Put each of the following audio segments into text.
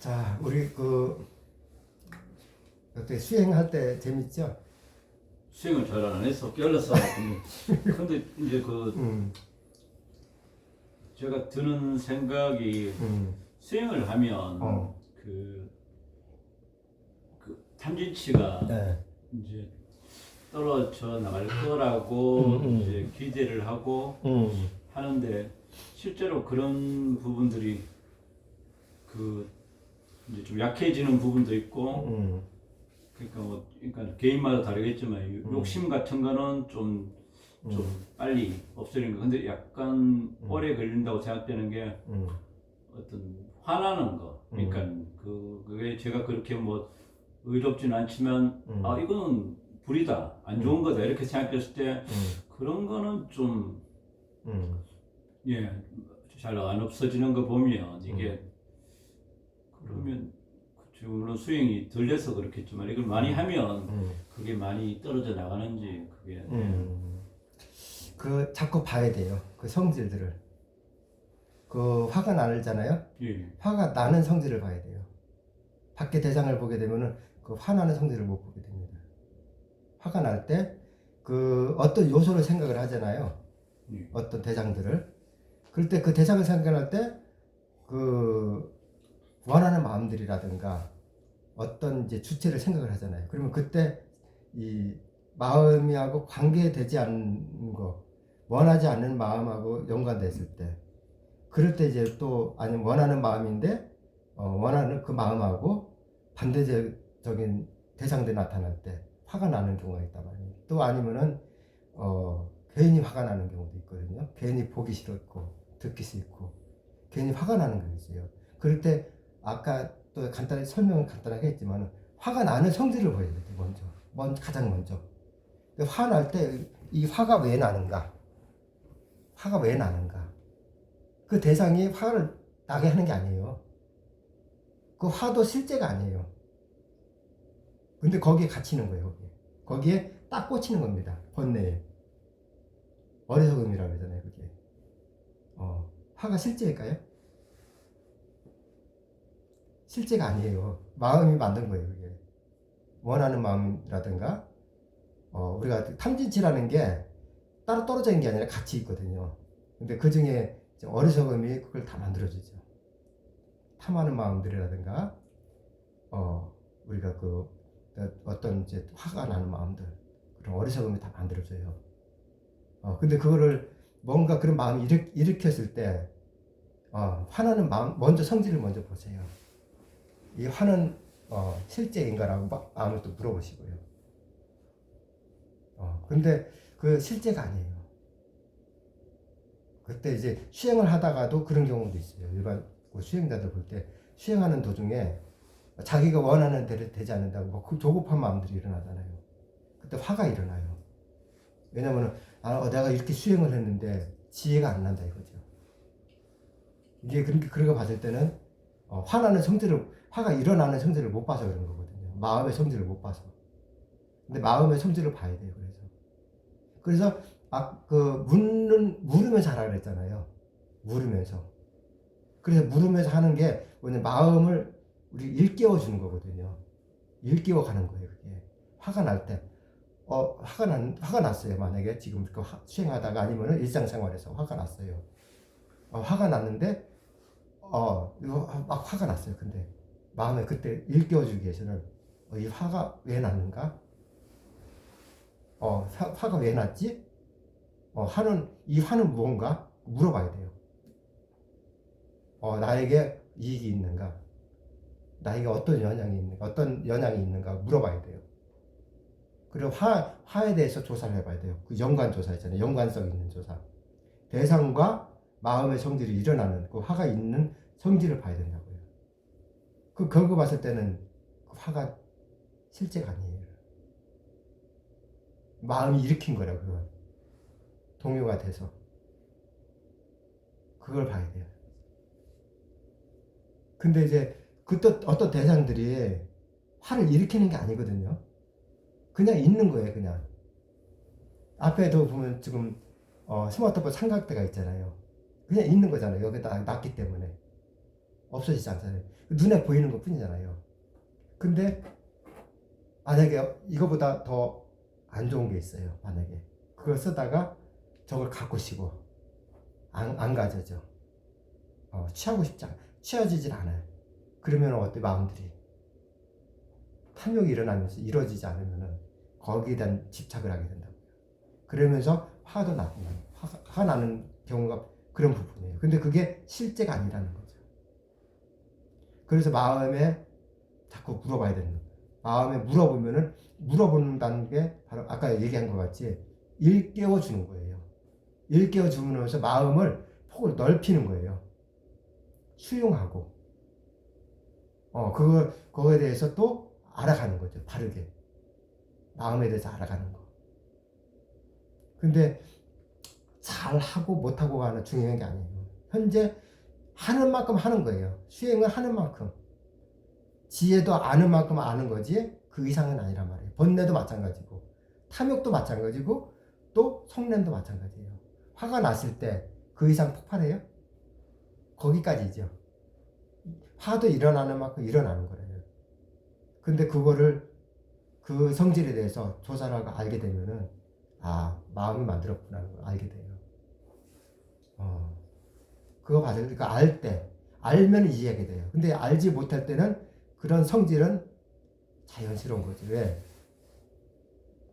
자, 우리 어때 수행할 때 재밌죠? 수행을 잘 안 해서 깨어서 근데 이제 음, 제가 드는 생각이 음, 수행을 하면 어, 그 탐진치가 네, 이제 떨어져 나갈 거라고 이제 기대를 하고 음, 하는데 실제로 그런 부분들이 이제 좀 약해지는 부분도 있고 음, 그러니까 개인마다 다르겠지만 욕심 같은 거는 좀 빨리 없어지는 거. 근데 약간 오래 걸린다고 생각되는 게 음, 어떤 화나는 거. 그러니까 그게 제가 그렇게 뭐 의롭지는 않지만 아 이거는 불이다, 안 좋은 거다 이렇게 생각했을 때 그런 거는 좀 예, 잘 안 없어지는 거 보면 이게 그러면 물론 수행이 덜 돼서 그렇겠지만 이걸 많이 하면 그게 많이 떨어져 나가는지 그게 자꾸 봐야 돼요. 그 성질들을. 화가 나잖아요. 예, 화가 나는 성질을 봐야 돼요. 밖에 대상을 보게 되면은 그 화나는 성질을 못 보게 됩니다. 화가 날 때 어떤 요소를 생각을 하잖아요. 예. 어떤 대상들을. 그럴 때 그 대상을 생각할 때 원하는 마음들이라든가 어떤 이제 주체를 생각을 하잖아요. 그러면 그때 이 마음이하고 관계되지 않는 거, 원하지 않는 마음하고 연관됐을 때, 그럴 때 이제 또 아니면 원하는 마음인데 원하는 그 마음하고 반대적인 대상들이 나타날 때 화가 나는 경우가 있단 말이에요. 또 아니면은 괜히 화가 나는 경우도 있거든요. 괜히 보기 싫었고 듣기 싫고 괜히 화가 나는 경우 있어요. 그럴 때 아까 또 간단히 설명을 간단하게 했지만 화가 나는 성질을 보여야 돼요. 가장 먼저 화날 때 이 화가 왜 나는가? 화가 왜 나는가? 그 대상이 화를 나게 하는 게 아니에요. 그 화도 실제가 아니에요. 근데 거기에 갇히는 거예요. 거기에 딱 꽂히는 겁니다. 번뇌에. 어리석음이라고 그러잖아요. 그게. 화가 실제일까요? 실제가 아니에요. 마음이 만든 거예요. 그게. 원하는 마음이라든가 우리가 탐진치라는 게 따로 떨어져 있는 게 아니라 같이 있거든요. 근데 그 중에 어리석음이 그걸 다 만들어주죠. 탐하는 마음들이라든가 우리가 어떤 이제 화가 나는 마음들 그런 어리석음이 다 만들어져요. 근데 그거를 뭔가 그런 마음이 일으켰을 때 화나는 마음 먼저 성질을 먼저 보세요. 이 화는 실제인가라고 마음을 또 물어보시고요. 근데 그 실제가 아니에요. 그때 이제 수행을 하다가도 그런 경우도 있어요. 일반 수행자들 볼 때 수행하는 도중에 자기가 원하는 대로 되지 않는다고 뭐 조급한 마음들이 일어나잖아요. 그때 화가 일어나요. 왜냐면은 내가 이렇게 수행을 했는데 지혜가 안 난다 이거죠. 이게 그렇게 봤을 때는 화가 일어나는 성질을 못 봐서 그런 거거든요. 마음의 성질을 못 봐서. 근데 마음의 성질을 봐야 돼요. 그래서 물으면서 하라 그랬잖아요. 물으면서. 그래서 물으면서 하는 게 뭐냐 마음을 우리 일깨워 주는 거거든요. 일깨워 가는 거예요. 그게 화가 날 때. 화가 났어요. 만약에 지금 수행하다가 아니면은 일상생활에서 화가 났어요. 화가 났는데, 막 화가 났어요. 근데 마음에 그때 일깨워주기 위해서는 이 화가 왜 났는가? 화가 왜 났지? 이 화는 무언가? 물어봐야 돼요. 나에게 이익이 있는가? 나에게 어떤 영향이 있는가? 물어봐야 돼요. 그리고 화에 대해서 조사를 해봐야 돼요. 그 연관 조사 있잖아요. 연관성 있는 조사. 대상과 마음의 성질이 일어나는 그 화가 있는 성질을 봐야 된다고요. 그거 봤을 때는 그 화가 실제가 아니에요. 마음이 일으킨 거라고 그건. 동요가 돼서. 그걸 봐야 돼요. 근데 이제 또 어떤 대상들이 화를 일으키는 게 아니거든요. 그냥 있는 거예요, 그냥. 앞에도 보면 지금 스마트폰 삼각대가 있잖아요. 그냥 있는 거잖아요. 여기다 놨기 때문에. 없어지지 않잖아요. 눈에 보이는 것 뿐이잖아요. 근데 만약에 이거보다 더 안 좋은 게 있어요. 만약에 그걸 쓰다가 저걸 갖고 싶고 안 가져져. 취하고 싶지 않아. 취하지질 않아요. 그러면 어때 마음들이 탐욕이 일어나면서 이루어지지 않으면은 거기에 대한 집착을 하게 된다고요. 그러면서 화도 나고 화가 나는 경우가 그런 부분이에요. 근데 그게 실제가 아니라는 거죠. 그래서 마음에 자꾸 물어봐야 되는 거예요. 마음에 물어본다는 게 바로 아까 얘기한 것 같이 일깨워 주는 거예요. 일깨워 주면서 마음을 폭을 넓히는 거예요. 수용하고 그거에 대해서 또 알아가는 거죠. 바르게 마음에 대해서 알아가는 거. 근데 잘하고 못하고가 하나 중요한 게 아니에요. 현재 하는 만큼 하는 거예요. 수행을 하는 만큼. 지혜도 아는 만큼 아는 거지 그 이상은 아니란 말이에요. 번뇌도 마찬가지고 탐욕도 마찬가지고 또 성냄도 마찬가지예요. 화가 났을 때 그 이상 폭발해요? 거기까지죠. 화도 일어나는 만큼 일어나는 거예요. 근데 그거를 그 성질에 대해서 조사를 하고 알게 되면은 마음이 만들었구나는 걸 알게 돼요. 그거 받으니까 알 때 알면 이해하게 돼요. 근데 알지 못할 때는 그런 성질은 자연스러운 거지. 왜?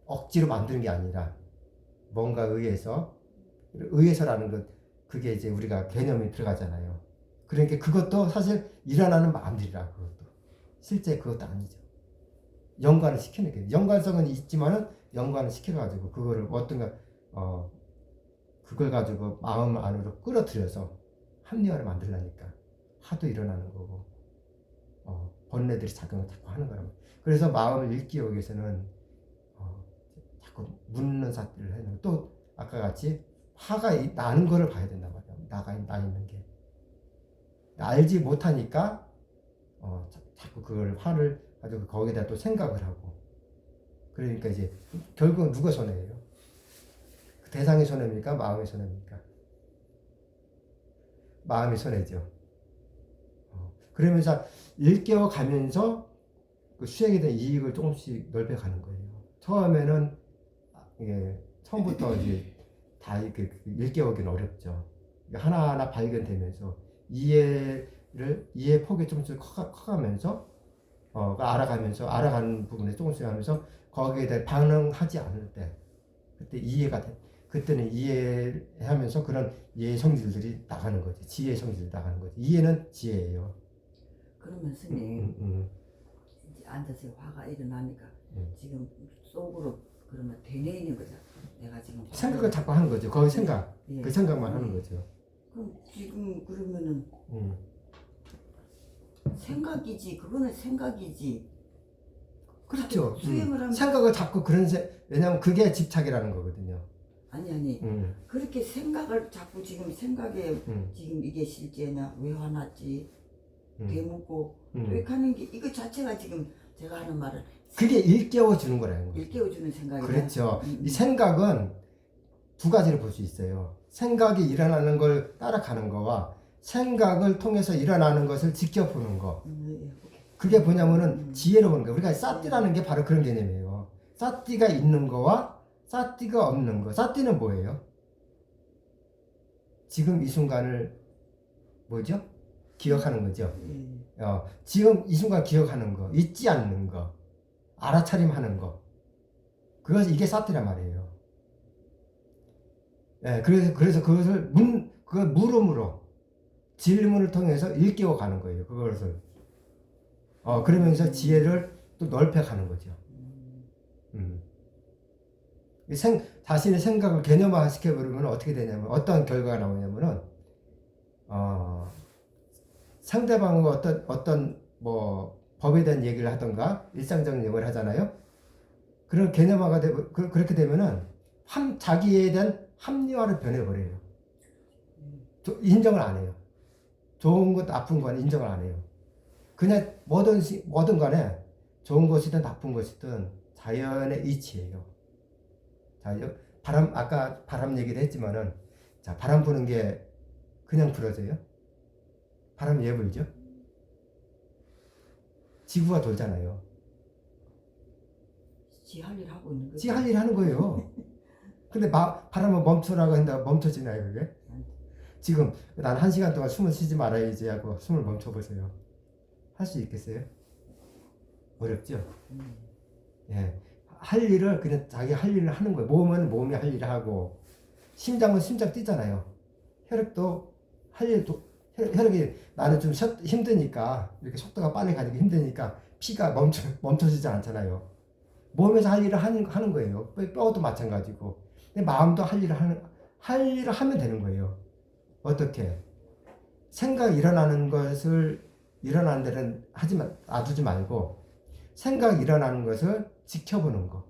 억지로 만드는 게 아니라 뭔가 의해서라는 것 그게 이제 우리가 개념이 들어가잖아요. 그러니까 그것도 사실 일어나는 마음들이라 그것도 실제 그것도 아니죠. 연관을 시키는 게 연관성은 있지만은 연관을 시켜가지고 그거를 어떤가 그걸 가지고 마음 안으로 끌어들여서 합리화를 만들려니까 하도 일어나는 거고 번뇌들이 작용을 자꾸 하는 거란 말이에요. 그래서 마음을 일깨우기 위해서는 자꾸 묻는 사태를 해놓고 또 아까 같이 화가 나는 거를 봐야 된단 말이에요. 나 있는 게 알지 못하니까 자꾸 그걸 화를 가지고 거기다 또 생각을 하고 그러니까 이제 결국은 누가 손해예요? 그 대상이 손해입니까? 마음이 손해입니까? 마음이 손해죠. 그러면서 일깨워 가면서 그 수행에 대한 이익을 조금씩 넓혀가는 거예요. 처음에는 처음부터 이제 다 이렇게 일깨우기는 어렵죠. 하나하나 발견되면서 이해 폭이 조금씩 커가면서 알아가는 부분에 조금씩 하면서 거기에 대해 반응하지 않을 때 그때 이해가 돼. 그때는 이해하면서 그런 이해의 성질들이 나가는 거지. 지혜의 성질이 나가는 거지. 이해는 지혜예요. 그러면 스님 이제 앉아서 화가 일어나니까 지금 속으로 그러면 되뇌이는 거잖아. 내가 지금 생각을 자꾸 하는 거죠. 거기 생각. 예. 그 생각만 하는 거죠. 그럼 지금 그러면은 생각이지. 그거는 생각이지. 그렇죠. 수행을 하면 생각을 자꾸 왜냐면 그게 집착이라는 거거든요. 아니 그렇게 생각을 자꾸 지금 생각에 지금 이게 실제냐 왜 화났지 되묻고 왜 하는 게 이거 자체가 지금 제가 하는 말은 그게 일깨워 주는 거라는 거예요. 일깨워주는 생각이다. 그렇죠. 이 생각은 두 가지로 볼 수 있어요. 생각이 일어나는 걸 따라가는 거와 생각을 통해서 일어나는 것을 지켜보는 거. 오케이. 그게 뭐냐면은 지혜로 보는 거예요. 우리가 사띠라는 게 바로 그런 개념이에요. 사띠가 있는 거와 사띠가 없는 거. 사띠는 뭐예요? 지금 이 순간을 뭐죠? 기억하는 거죠. 지금 이 순간 기억하는 거, 잊지 않는 거, 알아차림하는 거. 이게 사띠란 말이에요. 그래서 그것을 물음으로 질문을 통해서 일깨워 가는 거예요. 그것을. 그러면서 지혜를 또 넓혀가는 거죠. 자신의 생각을 개념화 시켜버리면 어떻게 되냐면, 어떤 결과가 나오냐면은, 상대방과 어떤 법에 대한 얘기를 하던가, 일상적인 얘기를 하잖아요. 그런 개념화가 그렇게 되면은, 자기에 대한 합리화를 변해버려요. 인정을 안 해요. 좋은 것, 나쁜 건 인정을 안 해요. 그냥 뭐든 간에 좋은 것이든 나쁜 것이든 자연의 이치예요. 아까 바람 얘기를 했지만은, 바람 부는 게 그냥 불어져요? 바람 왜 불죠? 지구가 돌잖아요. 지 할 일 하고 있는 거지. 지 할 일 하는 거예요. 근데 바람을 멈추라고 한다 멈춰지나요 그게? 지금 난 1시간 동안 숨을 쉬지 말아야지 하고 숨을 멈춰보세요. 할 수 있겠어요? 어렵죠? 예. 할 일을 그냥 자기 할 일을 하는 거예요. 몸은 몸이 할 일을 하고 심장은 심장 뛰잖아요. 혈액도 할 일도 혈액이 나는 좀 힘드니까 이렇게 속도가 빨리 가니까 힘드니까 피가 멈춰지지 않잖아요. 몸에서 할 일을 하는 거예요. 뼈도 마찬가지고. 근데 마음도 할 일을 하면 되는 거예요. 어떻게? 생각이 일어나는 것을 일어나는 데는 놔두지 말고 생각이 일어나는 것을 지켜보는 거.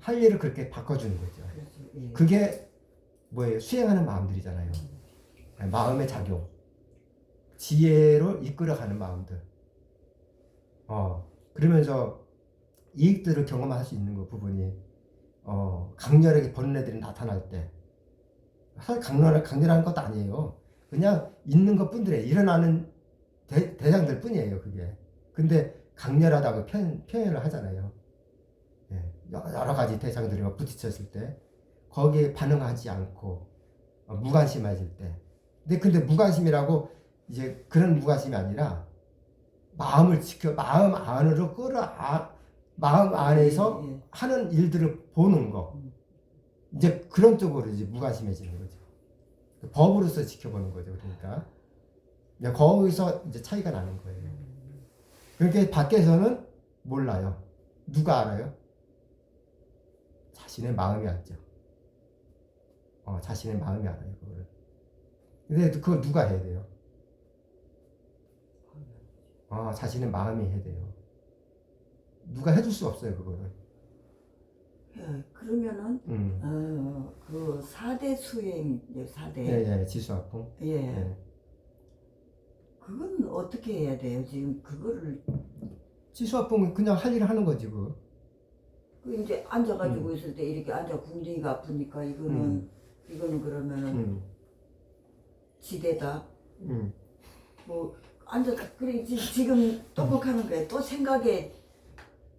할 일을 그렇게 바꿔주는 거죠. 예. 그게 뭐예요? 수행하는 마음들이잖아요. 마음의 작용. 지혜로 이끌어가는 마음들. 그러면서 이익들을 경험할 수 있는 거 부분이 강렬하게 번뇌들이 나타날 때 사실 강렬한 것도 아니에요. 그냥 있는 것 뿐이에요. 일어나는 대상들 뿐이에요. 그게. 근데 강렬하다고 표현을 하잖아요. 예, 여러 가지 대상들이 막 부딪혔을 때 거기에 반응하지 않고 무관심해질 때. 근데 무관심이라고 이제 그런 무관심이 아니라 마음을 마음 안으로 마음 안에서 하는 일들을 보는 거. 이제 그런 쪽으로 이제 무관심해지는 거죠. 법으로서 지켜보는 거죠. 그러니까 거기서 이제 차이가 나는 거예요. 그렇게 밖에서는 몰라요. 누가 알아요? 자신의 마음이 알죠. 자신의 마음이 알아요. 그거를. 근데 그거 누가 해야 돼요? 자신의 마음이 해야 돼요. 누가 해줄 수 없어요. 그거를. 예, 그러면은 그 4대 수행, 4대. 예, 지수화풍. 예. 그건 어떻게 해야 돼요? 지금 그거를 지수화풍은 그냥 할 일을 하는 거지 그. 그 이제 앉아가지고 있을 때 이렇게 앉아 궁둥이가 아프니까 이거는 그러면은 지대다. 뭐 앉아 그래 지금 똑똑하는 거예요. 또 생각에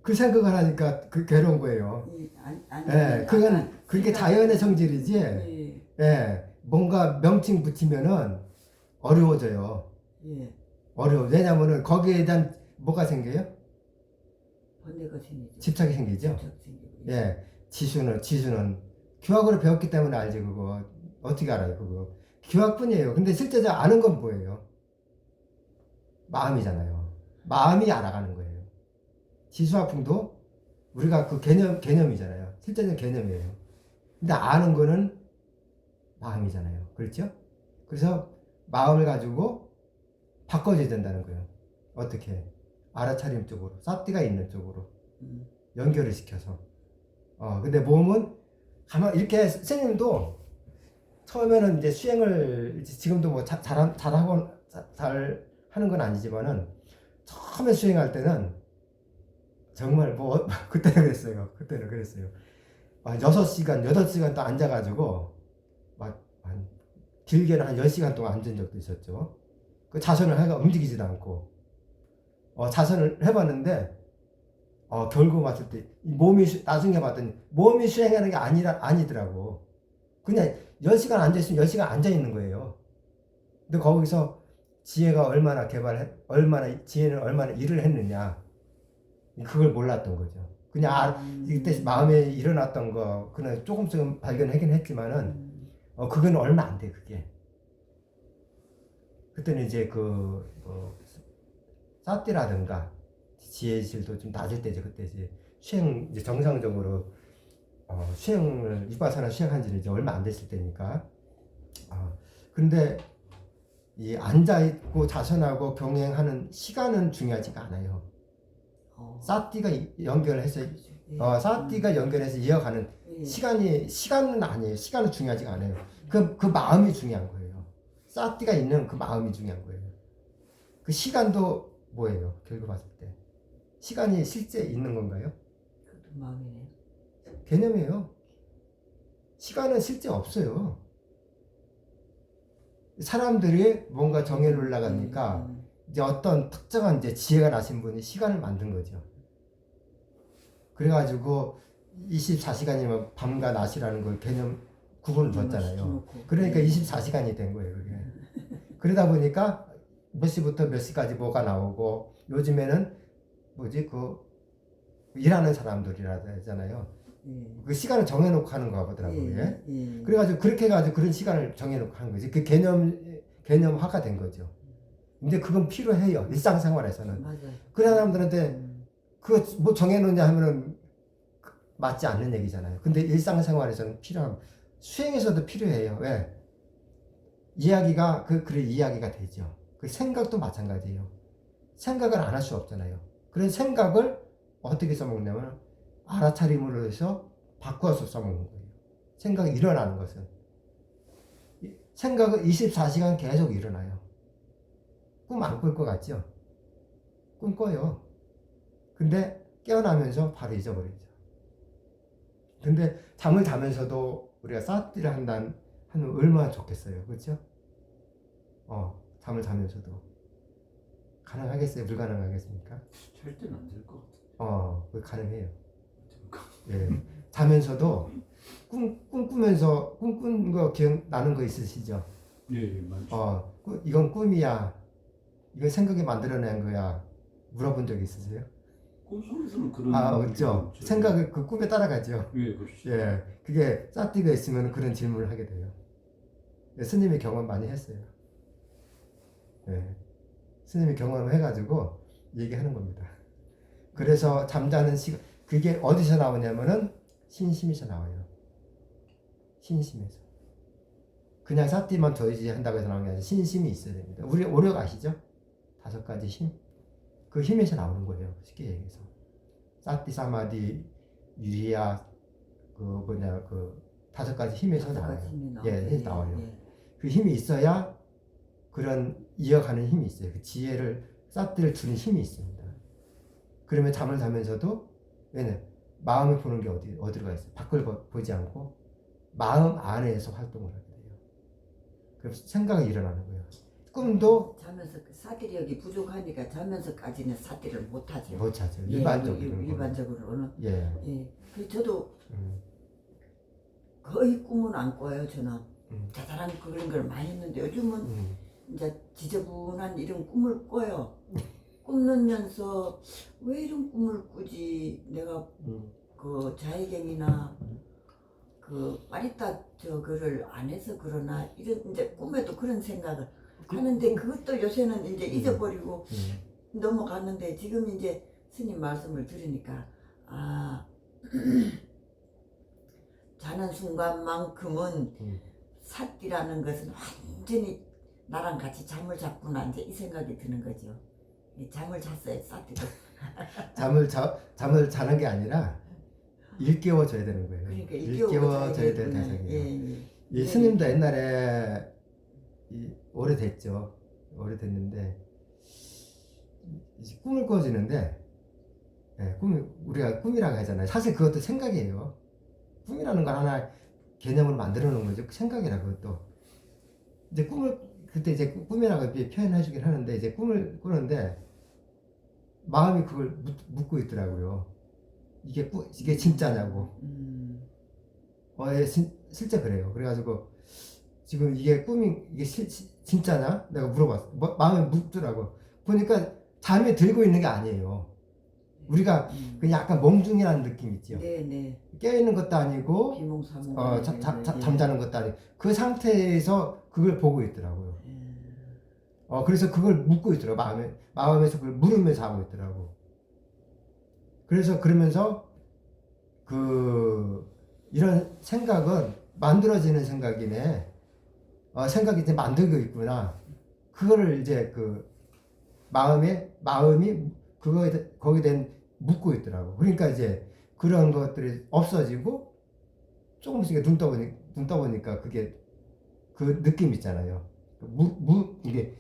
그 생각을 하니까 그 괴로운 거예요. 예, 그게 자연의 성질이지. 예, 뭔가 명칭 붙이면은 어려워져요. 예. 어려워. 왜냐면은 거기에 대한 뭐가 생겨요? 번뇌가 생기죠. 집착이 생기죠. 생기고. 예, 지수는 규학으로 배웠기 때문에 알지 그거. 어떻게 알아요 그거? 규학뿐이에요. 근데 실제로 아는 건 뭐예요? 마음이잖아요. 마음이 알아가는 거예요. 지수화풍도 우리가 그 개념이잖아요. 실제는 개념이에요. 근데 아는 거는 마음이잖아요. 그렇죠? 그래서 마음을 가지고 바꿔줘야 된다는 거예요. 어떻게? 알아차림 쪽으로, 사띠가 있는 쪽으로 연결을 시켜서. 근데 몸은 가만 이렇게 선생님도 처음에는 이제 수행을 지금도 뭐 잘 하는 건 아니지만은 처음에 수행할 때는 정말 뭐 그때는 그랬어요. 6시간, 8시간 또 앉아가지고 막 길게는 한 10시간 동안 앉은 적도 있었죠. 그 자선을 움직이지도 않고 자선을 해봤는데 결국 봤을 때 몸이 나중에 봤더니 몸이 수행하는 게 아니더라고. 그냥 10시간 앉아있으면 10시간 앉아있는 거예요. 근데 거기서 지혜가 지혜는 얼마나 일을 했느냐 그걸 몰랐던 거죠. 그냥 이때 마음에 일어났던 거 그냥 조금씩 발견하긴 했지만은 그건 얼마 안 돼 그게. 그때는 이제 사띠라든가 지혜질도 좀 낮을 때죠. 그때 이제 이제 정상적으로 수행을 위파사나 수행한 지는 이제 얼마 안 됐을 때니까. 근데 이 앉아 있고 자선하고 병행하는 시간은 중요하지가 않아요. 사띠가 연결해서 사띠가 연결해서 이어가는 시간은 아니에요. 시간은 중요하지가 않아요. 그 마음이 중요한 거예요. 사띠가 있는 그 마음이 중요한 거예요. 그 시간도 뭐예요? 결국 봤을 때 시간이 실제 있는 건가요? 그것도 마음이네요. 개념이에요. 시간은 실제 없어요. 사람들이 뭔가 정해를 올라가니까 이제 어떤 특정한 이제 지혜가 나신 분이 시간을 만든 거죠. 그래가지고 24시간이면 밤과 낮이라는 걸 개념 구분을 뒀잖아요. 그러니까 24시간이 된 거예요, 그게. 그러다 보니까 몇 시부터 몇 시까지 뭐가 나오고, 요즘에는 뭐지, 일하는 사람들이라 하잖아요. 그 시간을 정해놓고 하는 거 보더라고요. 그래가지고 그렇게 해가지고 그런 시간을 정해놓고 하는 거지. 그 개념화가 된 거죠. 근데 그건 필요해요, 일상생활에서는. 맞아요. 그런 사람들한테 그거 뭐 정해놓냐 하면은 맞지 않는 얘기잖아요. 근데 일상생활에서는 수행에서도 필요해요. 왜? 이야기가 그래 이야기가 되죠. 그 생각도 마찬가지예요. 생각을 안 할 수 없잖아요. 그래서 생각을 어떻게 써먹냐면 알아차림으로 해서 바꾸어서 써먹는 거예요. 생각이 일어나는 것은 생각은 24시간 계속 일어나요. 꿈 안 꿀 것 같죠? 꿈 꿔요. 근데 깨어나면서 바로 잊어버리죠. 근데 잠을 자면서도 우리가 사티를 하면 얼마나 좋겠어요. 그렇죠? 잠을 자면서도 가능하겠어요? 불가능하겠습니까? 잘 때는 안 될 것 같아요. 그거 가능해요. 예. 자면서도 꿈꾸면서 꿈꾼 거 기억나는 거 있으시죠? 예, 맞죠. 이건 꿈이야. 이건 생각이 만들어낸 거야. 물어본 적 있으세요? 꿈속에서는 그런 없죠. 생각을 그 꿈에 따라가죠. 예, 그렇죠. 예. 그게 사티가 있으면 그런 질문을 하게 돼요. 예, 스님이 경험 많이 했어요. 예. 스님이 경험을 해가지고 얘기하는 겁니다. 그래서 잠자는 시간, 그게 어디서 나오냐면은 신심에서 나와요. 신심에서. 그냥 사티만 더이지 한다고 해서 나오는 게 아니라 신심이 있어야 됩니다. 우리 오력 아시죠? 5가지 힘. 그 힘에서 나오는 거예요. 쉽게 얘기해서. 사티, 사마디, 유리야, 그 5가지 힘에서 나와요. 힘이 나와요. 그 힘이 있어야 그런 이어가는 힘이 있어요. 그 지혜를, 사티를 주는 힘이 있습니다. 그러면 잠을 자면서도, 얘는 마음을 보는 게 어디로 있어요? 밖을 보지 않고 마음 안에서 활동을 하게 돼요. 그래서 생각이 일어나는 거예요. 꿈도 자면서 사티력이 부족하니까 자면서까지는 사티를 못 하죠. 못 찾죠. 일반적으로는. 그래서 저도 거의 꿈은 안 꿔요. 저는 대단한 그런 걸 많이 했는데 요즘은 이제 지저분한 이런 꿈을 꿔요. 꿈면서 왜 이런 꿈을 꾸지? 내가 그 자해경이나 그 빠리따 저거를 안 해서 그러나 이런 이제 꿈에도 그런 생각을 하는데 그것도 요새는 이제 잊어버리고 넘어갔는데 지금 이제 스님 말씀을 들으니까 자는 순간만큼은 사띠라는 것은 완전히 나랑 같이 잠을 잤구나 이제 이 생각이 드는 거죠. 잠을 잤어요, 사띠도. 잠을 자는 게 아니라 일깨워줘야 되는 거예요. 그러니까 일깨워줘야 될 대상이에요. 이 스님도 옛날에 오래됐죠. 오래됐는데 꿈을 꿔주는데 우리가 꿈이라고 하잖아요. 사실 그것도 생각이에요. 꿈이라는 건 하나 개념을 만들어 놓은 거죠. 생각이라 그것도. 이제 그때 이제 꿈이라고 표현해 주긴 하는데 이제 꿈을 꾸는데 마음이 그걸 묻고 있더라고요. 이게 진짜냐고. 실제 그래요. 그래가지고 지금 이게 진짜냐? 내가 물어봤어. 마음이 묻더라고. 보니까 잠에 들고 있는 게 아니에요. 우리가 그냥 약간 멍중이라는 느낌 있죠. 네네. 깨어있는 것도 아니고 비몽사몽. 잠자는 것도 아니고 그 상태에서 그걸 보고 있더라고요. 그래서 그걸 묻고 있더라고요. 마음에서 그걸 물으면서 하고 있더라고. 그래서 그러면서 이런 생각은 만들어지는 생각이네. 생각이 이제 만들고 있구나. 그거를 이제 마음이 거기에 대한 묻고 있더라고. 그러니까 이제 그런 것들이 없어지고 조금씩 눈 떠보니까 그게 그 느낌 있잖아요. 이게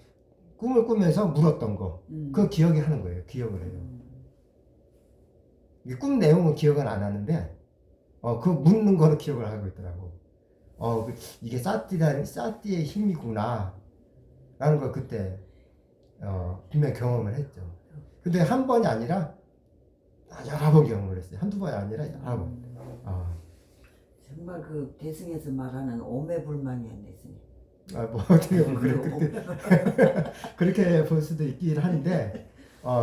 꿈을 꾸면서 물었던 거. 그거 기억이 하는 거예요. 기억을 해요. 꿈 내용은 기억은 안 하는데, 그 묻는 거는 기억을 하고 있더라고. 이게 사띠의 힘이구나. 라는 걸 그때 분명 경험을 했죠. 근데 한 번이 아니라 여러 번 경험을 했어요. 한두 번이 아니라 여러 번. 정말 그 대승에서 말하는 오매불망이었네, 스님. 뭐 어떻게 보면 그렇게 볼 수도 있긴 한데,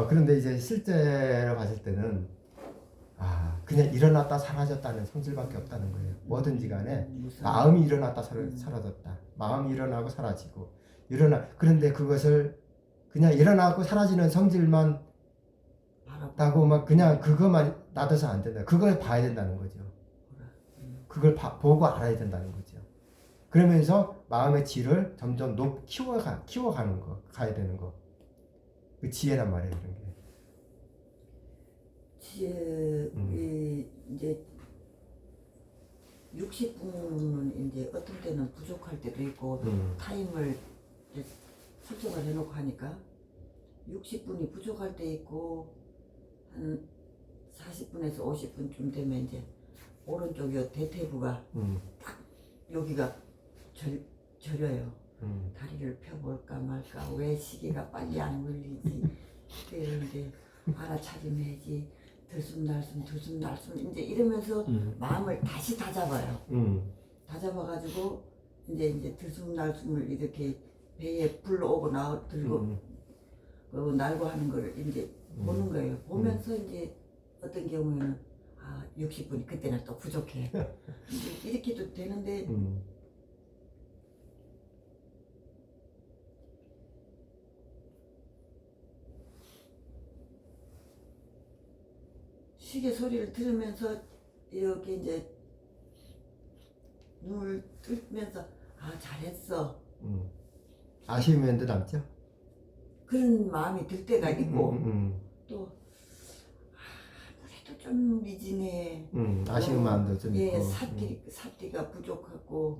그런데 이제 실제로 봤을 때는 그냥 일어났다 사라졌다는 성질밖에 없다는 거예요. 뭐든지 간에 마음이 일어났다 사라졌다. 마음이 일어나고 사라지고 그런데 그것을 그냥 일어나고 사라지는 성질만 따고 막 그냥 그것만 놔둬서 안 된다. 그걸 봐야 된다는 거죠. 그걸 보고 알아야 된다는 거죠. 그러면서 마음의 질을 점점 키워가는 거, 가야 되는 거. 그 지혜란 말이에요, 그런 게. 지혜, 이제 60분은 이제 어떤 때는 부족할 때도 있고 타임을 이제 설정을 해놓고 하니까 60분이 부족할 때 있고 한 40분에서 50분쯤 되면 이제 오른쪽 요 대퇴부가 딱 여기가 저려요. 다리를 펴볼까 말까, 왜 시계가 빨리 안 울리지, 이제 알아차림해야지, 들숨날숨 이제 이러면서 마음을 다시 다잡아요. 다잡아가지고 이제 들숨날숨을 이렇게 배에 불러오고 들고 날고 하는 걸 이제 보는 거예요. 보면서 이제 어떤 경우에는 60분이 그때는 또 부족해. 이렇게도 되는데 시계 소리를 들으면서 이렇게 이제 눈을 뜨면서 잘했어. 아쉬운 면도 남죠? 그런 마음이 들 때가 있고 또 아무래도 좀 미진해. 아쉬운 마음도 좀 있고. 삿띠가 부족하고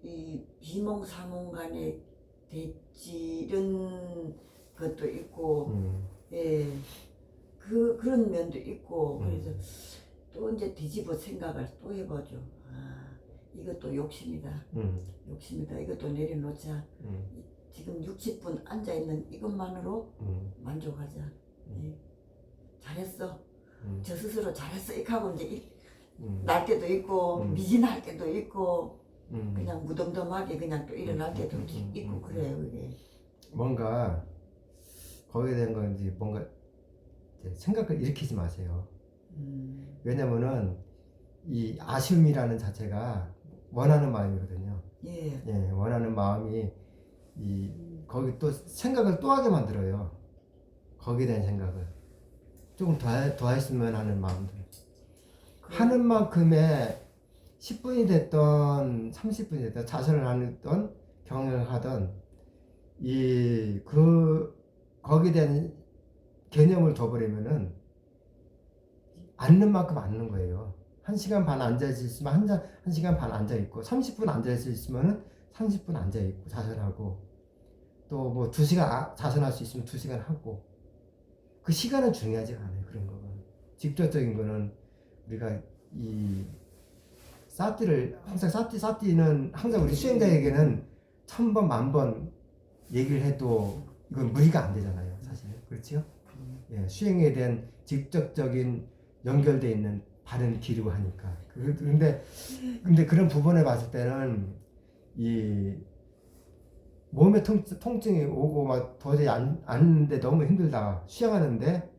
이 비몽사몽 간의 대치 이런 것도 있고 그런 면도 있고 그래서 또 이제 뒤집어 생각을 또 해보죠. 이것도 욕심이다. 이것도 내려놓자. 지금 60분 앉아있는 이것만으로 만족하자. 잘했어. 저 스스로 잘했어. 이렇게 하고 이제 날 때도 있고 미진할 때도 있고 그냥 무덤덤하게 그냥 또 일어날 때도 있고 그래요. 그게 뭔가 거기에 대한 건지 뭔가 생각을 일으키지 마세요. 왜냐면은 이 아쉬움이라는 자체가 원하는 마음이거든요. 원하는 마음이 거기 또 생각을 또 하게 만들어요. 거기에 대한 생각을 조금 더 했으면 하는 마음들. 하는 만큼의 10분이 됐던 30분이 됐던 자선을 하던 경영을 하던 거기에 대한 개념을 둬버리면은 앉는 만큼 앉는 거예요. 1시간 반 앉아있으면 1시간 반 앉아있고 30분 앉아있으면 30분 앉아있고 자선하고 또 뭐 2시간 자선할 수 있으면 2시간 하고 그 시간은 중요하지 않아요. 그런 거는 직접적인 거는 우리가 이 사띠를 항상 사띠는 항상 우리 수행자에게는 1000번 10,000번 얘기를 해도 이건 무리가 안 되잖아요. 사실 그렇죠? 수행에 대한 직접적인 연결되어 있는 바른 길이고 하니까. 근데 그런 부분에 봤을 때는 이 몸에 통증이 오고 막 도저히 앉는데 너무 힘들다. 수행하는데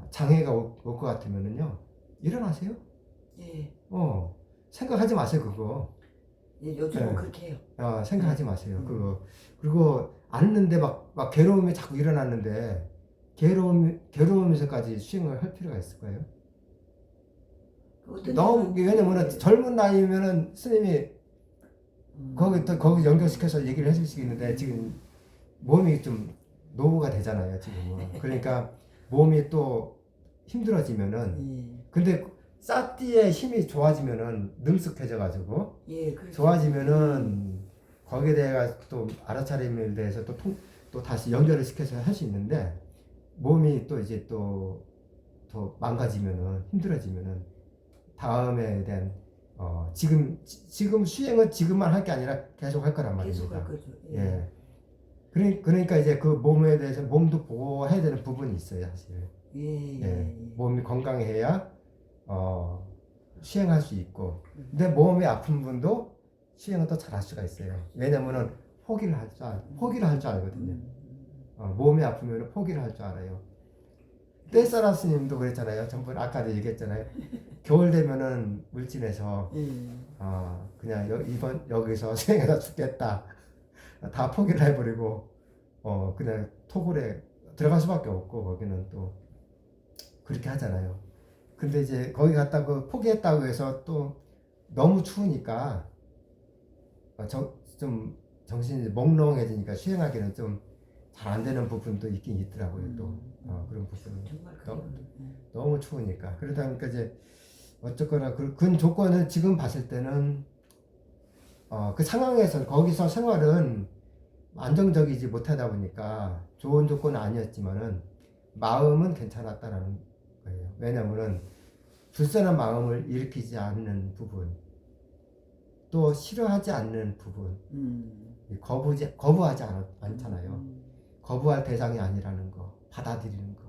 장애가 올 것 같으면은요. 일어나세요. 생각하지 마세요, 그거. 요즘은 그렇게 해요. 생각하지 마세요, 그거. 그리고 앉는데 막 괴로움이 자꾸 일어났는데 괴로우면서까지 수행을 할 필요가 있을까요? 너무 왜냐면은 젊은 나이면은 스님이 거기 연결시켜서 얘기를 해줄 수 있는데 지금 몸이 좀 노후가 되잖아요, 지금은. 그러니까 몸이 또 힘들어지면은 근데 사띠의 힘이 좋아지면은 능숙해져가지고 좋아지면은 거기에 대해 또 알아차림에 대해서 또 다시 연결을 시켜서 할 수 있는데 몸이 또 이제 또 더 망가지면은 힘들어지면은 다음에 대한 지금 수행은 지금만 할 게 아니라 계속 할 거란 말입니다. 계속 할 거죠. 그러니까 이제 그 몸에 대해서 몸도 보호해야 되는 부분이 있어요, 사실. 예, 예, 몸이 건강해야 수행할 수 있고, 근데 몸이 아픈 분도 수행을 또 잘할 수가 있어요. 왜냐면은 포기를 할 줄 알거든요. 몸이 아프면 포기를 할 줄 알아요. 떼사라 스님도 그랬잖아요. 전부 아까도 얘기했잖아요. 겨울 되면은 울진에서 그냥 이번 여기서 수행하다 죽겠다. 다 포기를 해버리고 그냥 토굴에 들어갈 수밖에 없고 거기는 또 그렇게 하잖아요. 근데 이제 거기 갔다고 포기했다고 해서 또 너무 추우니까 좀 정신이 몽롱해지니까 수행하기는 좀 잘 안 되는 부분도 있긴 있더라고요. 또 그런 부분은 정말 그래요. 너무 추우니까 그러다 보니까 이제 어쨌거나 그 조건을 지금 봤을 때는 그 상황에서 거기서 생활은 안정적이지 못하다 보니까 좋은 조건은 아니었지만은 마음은 괜찮았다라는 거예요. 왜냐면은 불선한 마음을 일으키지 않는 부분, 또 싫어하지 않는 부분, 거부하지 않잖아요. 거부할 대상이 아니라는 거, 받아들이는 거.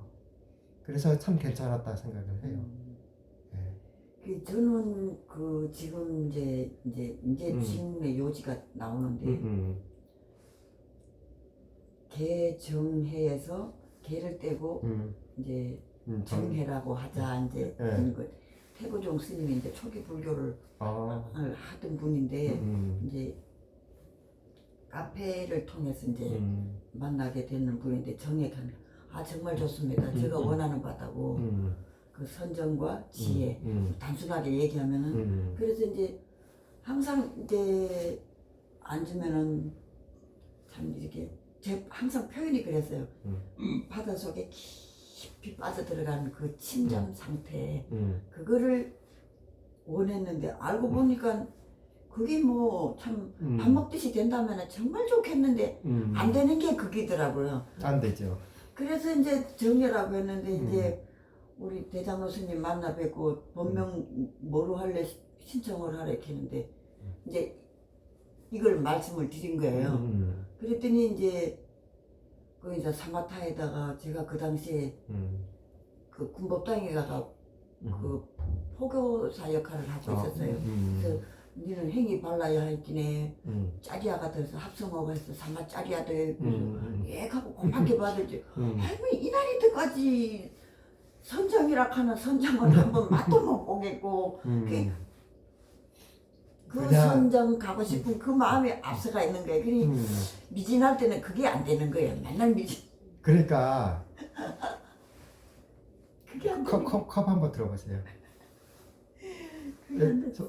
그래서 참 괜찮았다 생각을 해요. 네. 저는 그 지금 이제 지금의 요지가 나오는데 개정해에서 개를 떼고 이제 정해라고 하자 이제 이런 거 태고종 스님이 이제 초기 불교를 하던 분인데 이제 카페를 통해서 이제 만나게 되는 분인데 정해 가는 정말 좋습니다. 제가 원하는 바다고 그 선정과 지혜 단순하게 얘기하면은 그래서 이제 항상 이제 앉으면은 참 이렇게 항상 표현이 그랬어요. 바다 속에 깊이 빠져들어가는 그 침잠 상태 그거를 원했는데 알고 보니까 그게 뭐 참 밥 먹듯이 된다면 정말 좋겠는데 안 되는 게 그기더라고요. 안 되죠. 그래서 이제 정해라고 했는데 이제 우리 대장로 스님 만나 뵙고 본명 뭐로 할래 신청을 하래 했는데 이제 이걸 말씀을 드린 거예요. 그랬더니 이제 그 이제 사마타에다가 제가 그 당시에 그 군법당에 가가 그 포교사 역할을 하고 있었어요. 그래서 니는 행위 발라야 할지네 짜리아가 돼서 합성어가 해서 사마 짜리아 돼 하고 고맙게 받을지 아이고 이날이 때까지 선정이라 하는 선정을 한번 맛도 못 보겠고 그 선정 가고 싶은 그 마음이 앞서가 있는 거예요. 그러니 미진할 때는 그게 안 되는 거예요. 맨날 미진. 그러니까 그게 안 되는 거예요. 컵 한번 들어보세요.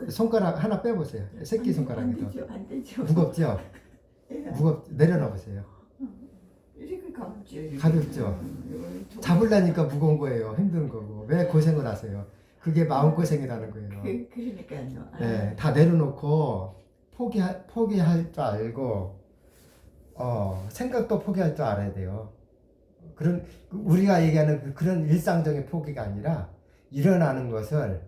손가락 하나 빼보세요. 새끼 손가락에서. 안 되죠. 무겁죠? 내려놔 보세요. 이렇게 가볍죠. 이렇게. 가볍죠? 잡으려니까 무거운 거예요. 힘든 거고. 왜 고생을 하세요? 그게 마음고생이라는 거예요. 그러니까요. 네, 다 내려놓고 포기할 줄 알고 생각도 포기할 줄 알아야 돼요. 우리가 얘기하는 그런 일상적인 포기가 아니라 일어나는 것을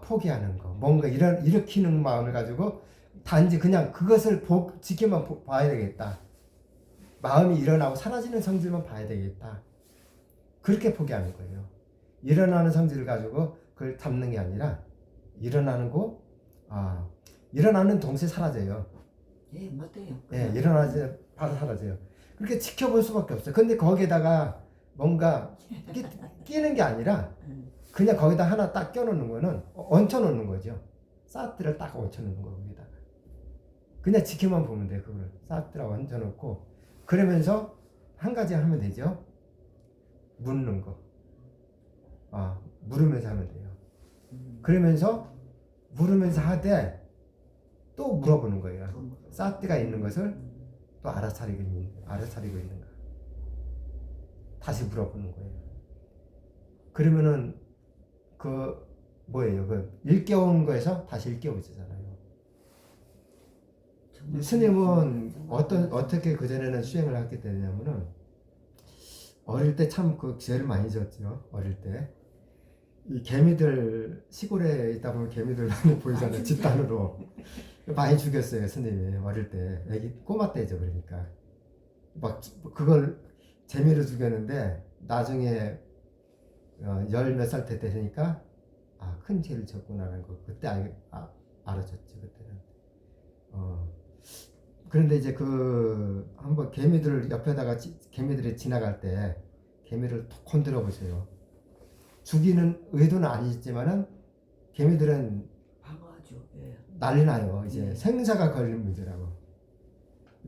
포기하는 거. 뭔가 일으키는 마음을 가지고 단지 그냥 그것을 지켜만 봐야 되겠다. 마음이 일어나고 사라지는 성질만 봐야 되겠다. 그렇게 포기하는 거예요. 일어나는 성질을 가지고 그걸 잡는 게 아니라 일어나는 동시에 사라져요. 예, 맞대요. 예, 일어나지 바로 사라져요. 그렇게 지켜볼 수밖에 없어요. 근데 거기에다가 뭔가 끼는 게 아니라 그냥 거기다 하나 딱 껴놓는 거는 얹혀놓는 거죠. 사트를 딱 얹혀놓는 거 거기다가. 그냥 지켜만 보면 돼요. 그거를 사트를 얹혀놓고 그러면서 한 가지 하면 되죠. 묻는 거. 물으면서 하면 돼요. 그러면서 물으면서 하되 또 물어보는 거예요. 사트가 있는 것을 또 알아차리고 있는가. 다시 물어보는 거예요. 그러면은 일깨운 거에서 다시 일깨워지잖아요. 스님은 어떻게 그전에는 수행을 하게 되냐면은 어릴 때 참 그 죄를 많이 졌죠. 어릴 때. 이 개미들 시골에 있다 보면 개미들 많이 보이잖아요. 집단으로 많이 죽였어요. 스님이 어릴 때. 애기 꼬마 때죠. 그러니까 막 그걸 재미로 죽였는데 나중에 열 몇 살 때 되니까 큰 죄를 졌구나라는 거 그때 알아졌지 그때는. 그런데 이제 그 한번 개미들 옆에다가 개미들이 지나갈 때 개미를 톡 건드려 보세요. 죽이는 의도는 아니지만은 개미들은 방어하죠. 예. 난리 나요. 이제 생사가 걸린 문제라고.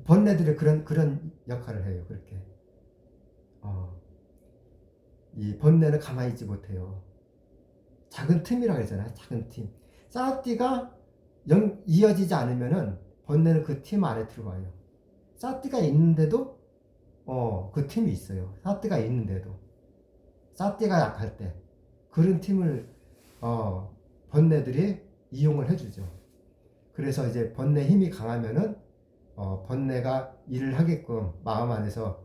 벌레들이 그런 역할을 해요. 그렇게. 이 번뇌는 가만히 있지 못해요. 작은 틈이라고 했잖아요. 작은 틈. 싸띠가 이어지지 않으면은 번뇌는 그 틈 안에 들어와요. 싸띠가 있는데도 그 틈이 있어요. 싸띠가 있는데도 싸띠가 약할 때 그런 틈을 번뇌들이 이용을 해주죠. 그래서 이제 번뇌 힘이 강하면은 번뇌가 일을 하게끔 마음 안에서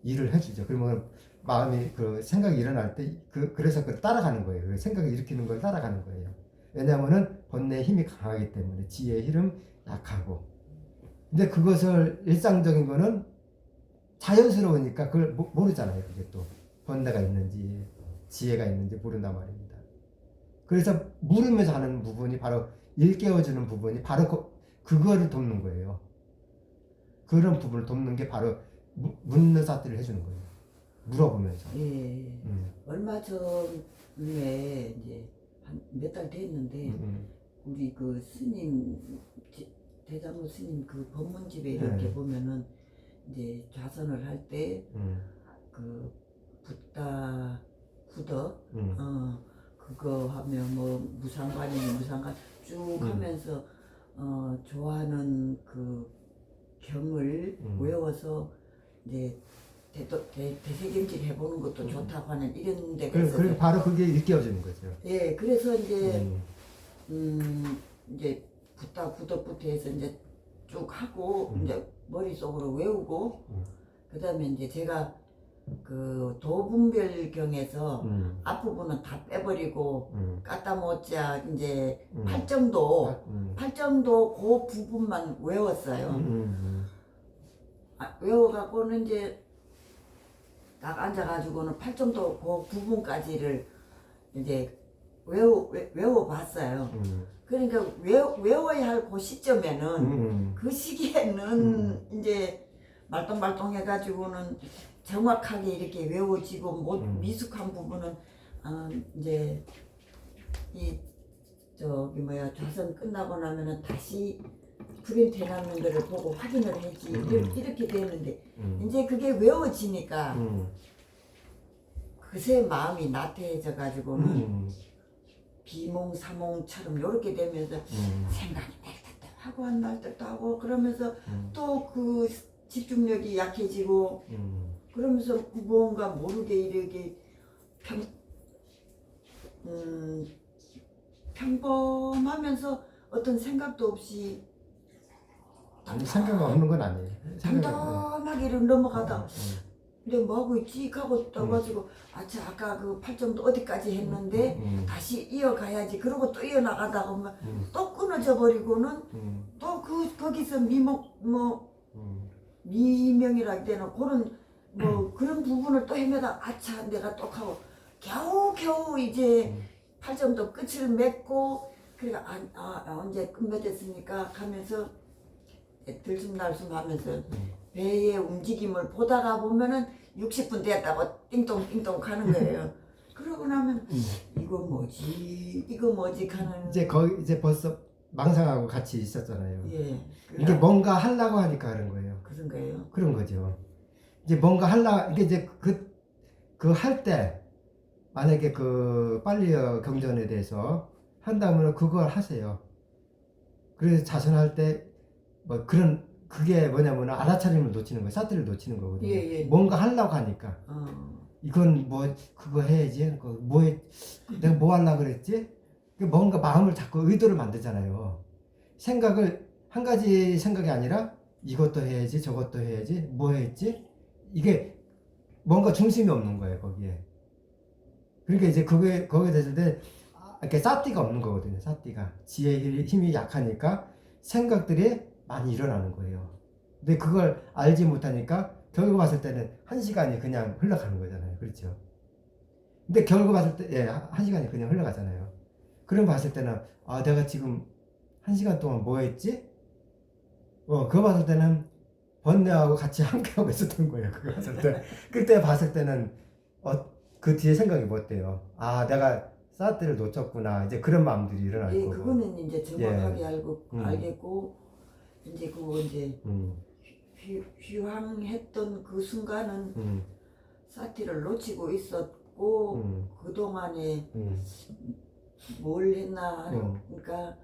일을 해주죠. 그러면 마음이 그 생각이 일어날 때 그래서 그걸 따라가는 거예요. 그 생각을 일으키는 걸 따라가는 거예요. 왜냐하면은 번뇌의 힘이 강하기 때문에 지혜의 힘은 약하고. 근데 그것을 일상적인 거는 자연스러우니까 그걸 모르잖아요. 그게 또 번뇌가 있는지 지혜가 있는지 모른단 말입니다. 그래서 물으면서 하는 부분이 바로 일깨워주는 부분이 바로 그거를 돕는 거예요. 그런 부분을 돕는 게 바로 묻는 사태를 해주는 거예요. 물어보면서. 예. 얼마 전에 이제 한 몇 달 됐는데 우리 그 스님 대장로 스님 그 법문집에 이렇게 보면은 이제 좌선을 할 때 그 붓다 구덕 그거 하면 뭐 무상관이니 무상관 쭉 하면서 좋아하는 그 경을 외워서 이제 대세경질 해보는 것도 좋다고 하는 이런 데가 있어서 그래 바로 그게 일깨워지는 거죠. 예, 그래서 이제 이제 붓다 구덕부터 해서 이제 쭉 하고 이제 머릿속으로 외우고 그다음에 이제 제가 그 도분별경에서 앞부분은 다 빼버리고 까따 못자 이제 팔정도 그 부분만 외웠어요. 외워갖고는 이제 딱 앉아가지고는 팔정도 그 부분까지를 이제 외워봤어요. 그러니까 외워야 할 그 시점에는 그 시기에는 이제 말똥말똥 해가지고는 정확하게 이렇게 외워지고 미숙한 부분은 이제 이 저기 뭐야 좌선 끝나고 나면은 다시 프린트 해놨는 거를 보고 확인을 했지 이렇게 되는데 이제 그게 외워지니까 그새 마음이 나태해져 가지고는 비몽사몽처럼 이렇게 되면서 생각이 날 때도 하고 안 날 때도 하고 그러면서 또 그 집중력이 약해지고 그러면서 뭔가 모르게 이렇게 평범하면서 어떤 생각도 없이 생각 없는 건 아니에요. 담담하게 이렇게 넘어가다 근데 뭐하고 있지? 하고 떠가지고 아까 그 팔정도 어디까지 했는데 다시 이어가야지 그러고 또 이어나가다가 보면 또 끊어져 버리고는 또 거기서 미명이라 되는 그런 그런 부분을 또 헤매다 내가 또 하고 겨우 이제 팔정도 끝을 맺고 그러니까 언제 끝맺었습니까 하면서 들숨날숨 하면서 배의 움직임을 보다가 보면은 60분 됐다고 띵동띵동 가는 거예요. 그러고 나면 이거 뭐지 하는 이제 거기 이제 벌써 망상하고 같이 있었잖아요. 예. 이게 뭔가 하려고 하니까 그런 거예요. 그런 거예요. 그런 거죠. 이제 뭔가 이게 이제 그 할 때 만약에 그 빨리어 경전에 대해서 한다면 그걸 하세요. 그래서 자선할 때 뭐 그게 뭐냐면 알아차림을 놓치는 거예요. 사태를 놓치는 거거든요. 예. 뭔가 하려고 하니까 이건 뭐 그거 해야지. 내가 뭐 하려고 그랬지? 뭔가 마음을 자꾸 의도를 만들잖아요. 생각을 한 가지 생각이 아니라 이것도 해야지 저것도 해야지 뭐 했지? 이게 뭔가 중심이 없는 거예요. 거기에. 그러니까 이제 거기에 대해서 이렇게 사띠가 없는 거거든요. 사띠가 지혜의 힘이 약하니까 생각들이 많이 일어나는 거예요. 근데 그걸 알지 못하니까 결국 봤을 때는 1시간이 그냥 흘러가는 거잖아요. 그렇죠? 근데 결국 봤을 때, 예, 1시간이 그냥 흘러가잖아요. 그럼 봤을 때는, 아, 내가 지금 1시간 동안 뭐 했지? 그거 봤을 때는 번뇌하고 같이 함께하고 있었던 거예요. 그거 봤을 때. 그때 봤을 때는, 그 뒤에 생각이 뭐 어때요? 아, 내가 사태를 놓쳤구나. 이제 그런 마음들이 일어날 예, 거고. 그거는 이제 정확하게 예. 알겠고, 이제 그거 이제 휘황했던 그 순간은 사티를 놓치고 있었고, 그동안에 뭘 했나 그러니까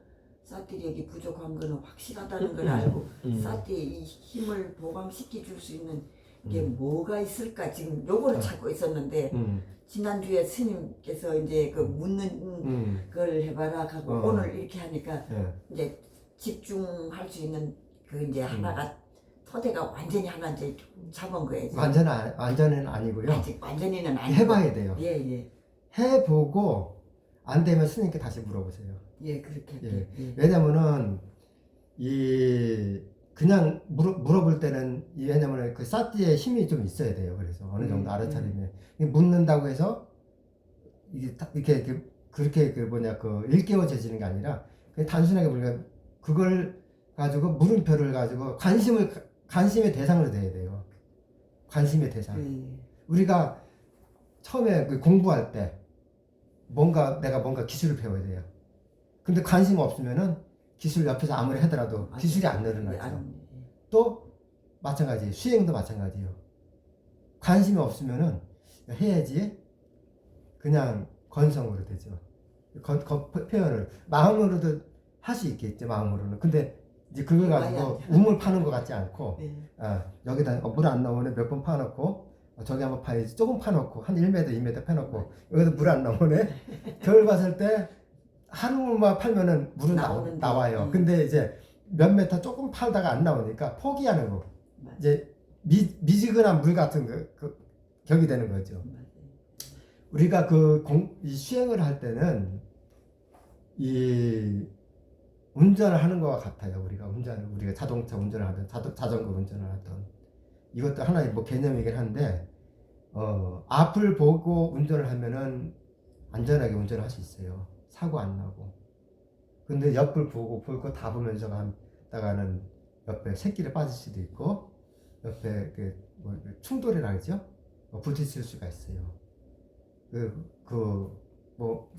사티력이 부족한 거는 확실하다는 걸 알고 사티의 이 힘을 보강시켜 줄 수 있는 게 뭐가 있을까 지금 요거를 찾고 있었는데 지난주에 스님께서 이제 그 묻는 걸 해봐라 하고 오늘 이렇게 하니까 이제 집중할 수 있는 그 이제 하나가 토대가 완전히 하나 이제 잡은 거예요. 완전은 아니고요. 아직 완전히는 아니고 해봐야 돼요. 예. 해보고 안 되면 스님께 다시 물어보세요. 예, 그렇게. 예. 왜냐면은 그냥 물어볼 때는 왜냐면 그 사티의 힘이 좀 있어야 돼요. 그래서 어느 정도 알아차리면 묻는다고 해서 이게 이렇게 그렇게 일깨워져지는 게 아니라 그냥 단순하게 우리가 그걸 가지고 물음표를 가지고 관심의 대상으로 돼야 돼요. 관심의 대상. 우리가 처음에 공부할 때 내가 뭔가 기술을 배워야 돼요. 근데 관심 없으면은 기술 옆에서 아무리 하더라도 기술이 안 늘어나죠. 또 마찬가지, 수행도 마찬가지예요. 관심이 없으면은 해야지 그냥 건성으로 되죠. 표현을 마음으로도 할 수 있겠죠. 마음으로는. 근데 이제 그걸 가지고 우물 파는 것 같지 않고 여기다 물 안 나오네 몇 번 파놓고 저기 한번 파야지 조금 파놓고 한 1m 2m 파놓고 여기서 물 안 나오네 겨울 봤을 때 한우만 팔면은 물은 나와요. 근데 이제 몇 메타 조금 팔다가 안 나오니까 포기하는 거. 이제 미지근한 물 같은 격이 되는 거죠. 우리가 이 수행을 할 때는 이 운전을 하는 것과 같아요. 우리가 자동차 운전을 하든 자전거 운전을 하든 이것도 하나의 개념이긴 한데 앞을 보고 운전을 하면은 안전하게 운전을 할 수 있어요. 사고 안 나고. 근데 옆을 보고 볼 거 다 보면서 가다가는 옆에 새끼를 빠질 수도 있고 옆에 충돌이라 그러죠. 부딪힐 수가 있어요.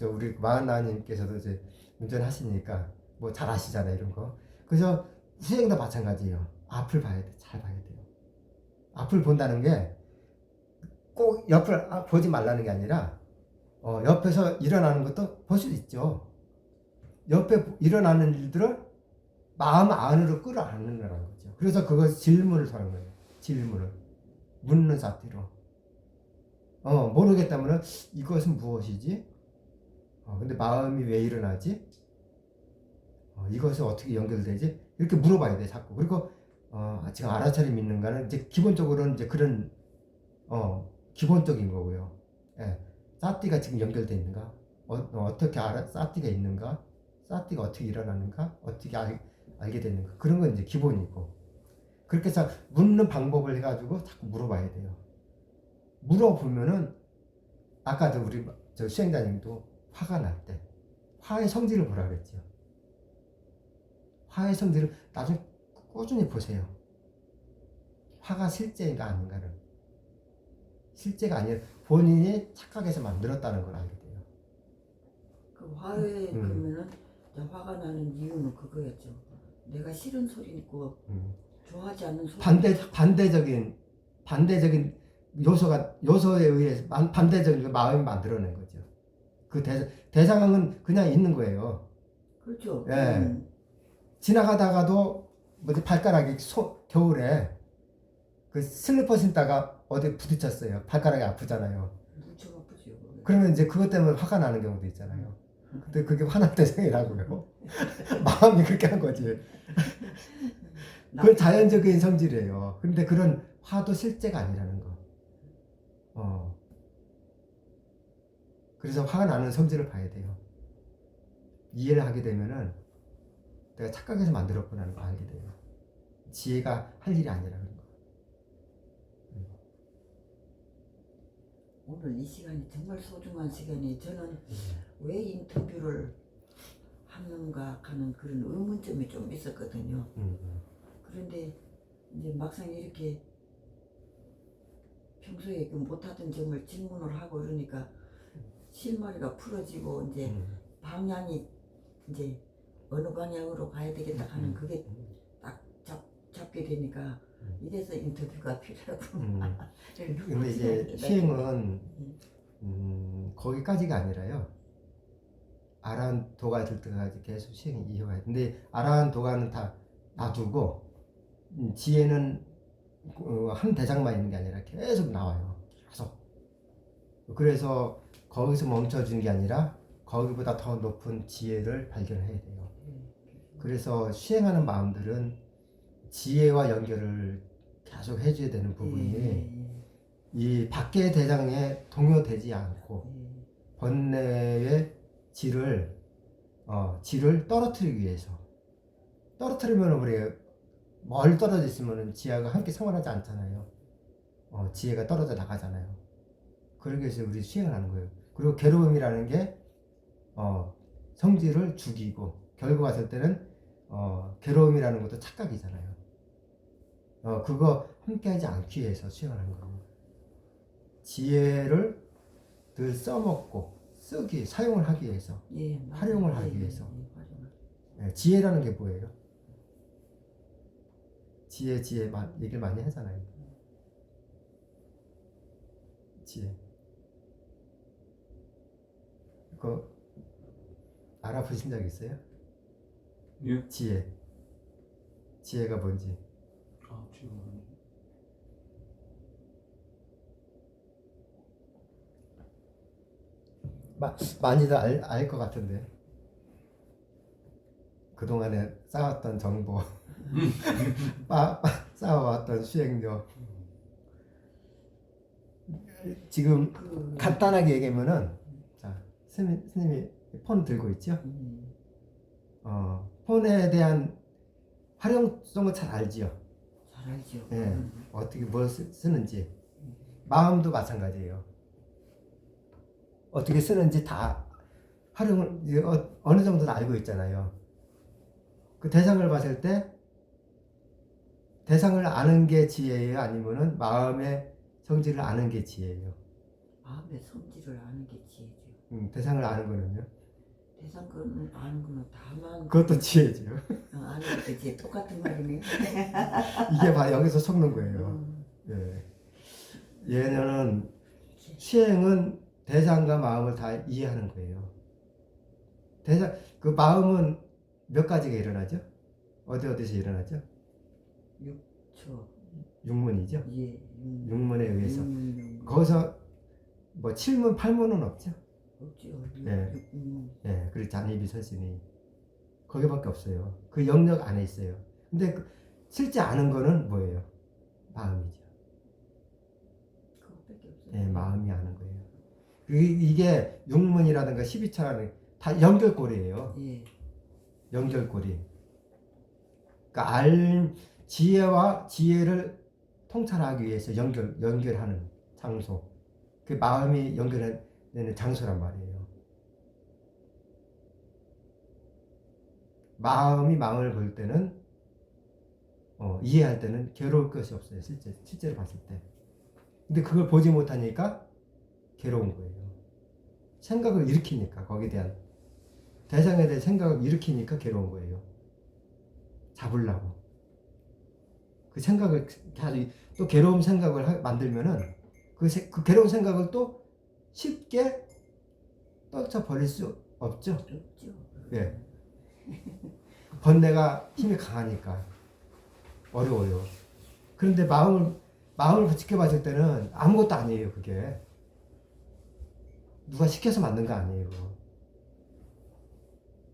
우리 마흔나님께서도 이제 운전하시니까 잘 아시잖아요, 이런 거. 그래서 수행도 마찬가지예요. 앞을 봐야 돼, 잘 봐야 돼요. 앞을 본다는 게 꼭 옆을 보지 말라는 게 아니라 옆에서 일어나는 것도 볼 수 있죠. 옆에 일어나는 일들을 마음 안으로 끌어안는 거라는 거죠. 그래서 그걸 질문을 하는 거예요. 질문을 묻는 사태로. 모르겠다면은 이것은 무엇이지? 근데 마음이 왜 일어나지? 이것은 어떻게 연결되지? 이렇게 물어봐야 돼, 자꾸. 그리고 지금 알아차림 있는가는 이제 기본적으로는 이제 그런 기본적인 거고요. 예. 사티가 지금 연결되어 있는가? 어떻게 알아? 사티가 있는가? 사티가 어떻게 일어나는가? 어떻게 알게 되는가? 그런 건 이제 기본이고. 그렇게 해서 묻는 방법을 해가지고 자꾸 물어봐야 돼요. 물어보면은 아까도 우리 수행자님도 화가 날 때 화의 성질을 보라 그랬죠. 화의 성질을 나중에 꾸준히 보세요. 화가 실제인가 아닌가를. 실제가 아니라 본인이 착각해서 만들었다는 걸 알게 돼요. 그 화에 그러면은 화가 나는 이유는 그거였죠. 내가 싫은 소리 있고 좋아하지 않는 소리. 반대적인 요소에 의해서 반대적인 마음이 만들어낸 거죠. 그 대상은 그냥 있는 거예요. 그렇죠. 예. 지나가다가도 발가락이 겨울에 그 슬리퍼 신다가 어디 부딪혔어요. 발가락이 아프잖아요. 무척 아프죠. 그러면 이제 그것 때문에 화가 나는 경우도 있잖아요. 근데 그게 화날 대상이라고요. 마음이 그렇게 한 거지. 그건 자연적인 성질이에요. 근데 그런 화도 실제가 아니라는 거. 그래서 화가 나는 성질을 봐야 돼요. 이해를 하게 되면은 내가 착각해서 만들었구나는 걸 알게 돼요. 지혜가 할 일이 아니라는 거. 오늘 이 시간이 정말 소중한 시간이 저는 왜 인터뷰를 하는가 하는 그런 의문점이 좀 있었거든요. 그런데 이제 막상 이렇게 평소에 그 못하던 점을 질문을 하고 이러니까 실마리가 풀어지고 이제 방향이 이제 어느 방향으로 가야 되겠다 하는 그게 딱 잡게 되니까 이래서 인터뷰가 필요하구나. 근데 이제 시행은 거기까지가 아니라요. 아란 도가 될 때까지 계속 시행이 이어가야 돼. 근데 아란 도가는 다 놔두고 지혜는 한 대장만 있는 게 아니라 계속 나와요. 계속. 그래서 거기서 멈춰주는 게 아니라 거기보다 더 높은 지혜를 발견해야 돼요. 그래서 시행하는 마음들은 지혜와 연결을 계속 해줘야 되는 부분이 이 밖의 대장에 동요되지 않고 번뇌의 질을 떨어뜨리기 위해서 떨어뜨리면 우리 멀리 떨어져 있으면 지혜가 함께 생활하지 않잖아요. 지혜가 떨어져 나가잖아요. 그러기 위해서 우리 수행을 하는 거예요. 그리고 괴로움이라는 게 성질을 죽이고 결국 왔을 때는 괴로움이라는 것도 착각이잖아요. 그거 함께하지 않기 위해서 수행을 하는 거예요. 지혜를 늘 써먹고 사용을 하기 위해서 활용을 하기 위해서. 지혜라는 게 뭐예요? 지혜 얘기를 많이 하잖아요. 지혜. 그거 알아보신 적 있어요? 예? 지혜가 뭔지. 지금 많이들 알 것 같은데. 그동안에 쌓았던 정보, 쌓아왔던 수행력. 지금 간단하게 얘기하면은, 자, 스님이 폰 들고 있죠? 폰에 대한 활용성을 잘 알지요? 잘 알죠. 예, 어떻게 뭘 쓰는지. 마음도 마찬가지예요. 어떻게 쓰는지 다 활용을 어느 정도 알고 있잖아요. 그 대상을 봤을 때 대상을 아는 게 지혜예요? 아니면은 마음의 성질을 아는 게 지혜예요? 마음의 성질을 아는 게 지혜죠. 대상을 아는 거는요? 대상을 아는 거는 다만 그것도 지혜죠. 아는 게 지혜 똑같은 말이네. 이게 바로 여기서 속는 거예요. 예. 얘는 시행은 대상과 마음을 다 이해하는 거예요. 그 마음은 몇 가지가 일어나죠? 어디서 일어나죠? 6초. 육문이죠? 예. 육문에 의해서. 거기서 뭐 7문, 8문은 없죠? 없죠. 예. 예, 그리고 잔입이 서지니. 거기밖에 없어요. 그 영역 안에 있어요. 근데 실제 아는 거는 뭐예요? 마음이죠. 그것밖에 없어요. 예, 마음이 아는 거예요. 이게 육문이라든가 12차라는 다 연결고리예요. 예. 연결고리. 그러니까 지혜와 지혜를 통찰하기 위해서 연결하는 장소. 그 마음이 연결되는 장소란 말이에요. 마음이 마음을 볼 때는 이해할 때는 괴로울 것이 없어요. 실제로 봤을 때. 근데 그걸 보지 못하니까 괴로운 거예요. 생각을 일으키니까 거기에 대한 대상에 대해 생각을 일으키니까 괴로운 거예요. 잡으려고. 그 생각을 또 괴로운 생각을 만들면은 그 괴로운 생각을 또 쉽게 떨쳐버릴 수 없죠. 없죠. 예. 번뇌가 힘이 강하니까 어려워요. 그런데 마음을 지켜봤을 때는 아무것도 아니에요. 그게 누가 시켜서 만든 거 아니에요. 그거.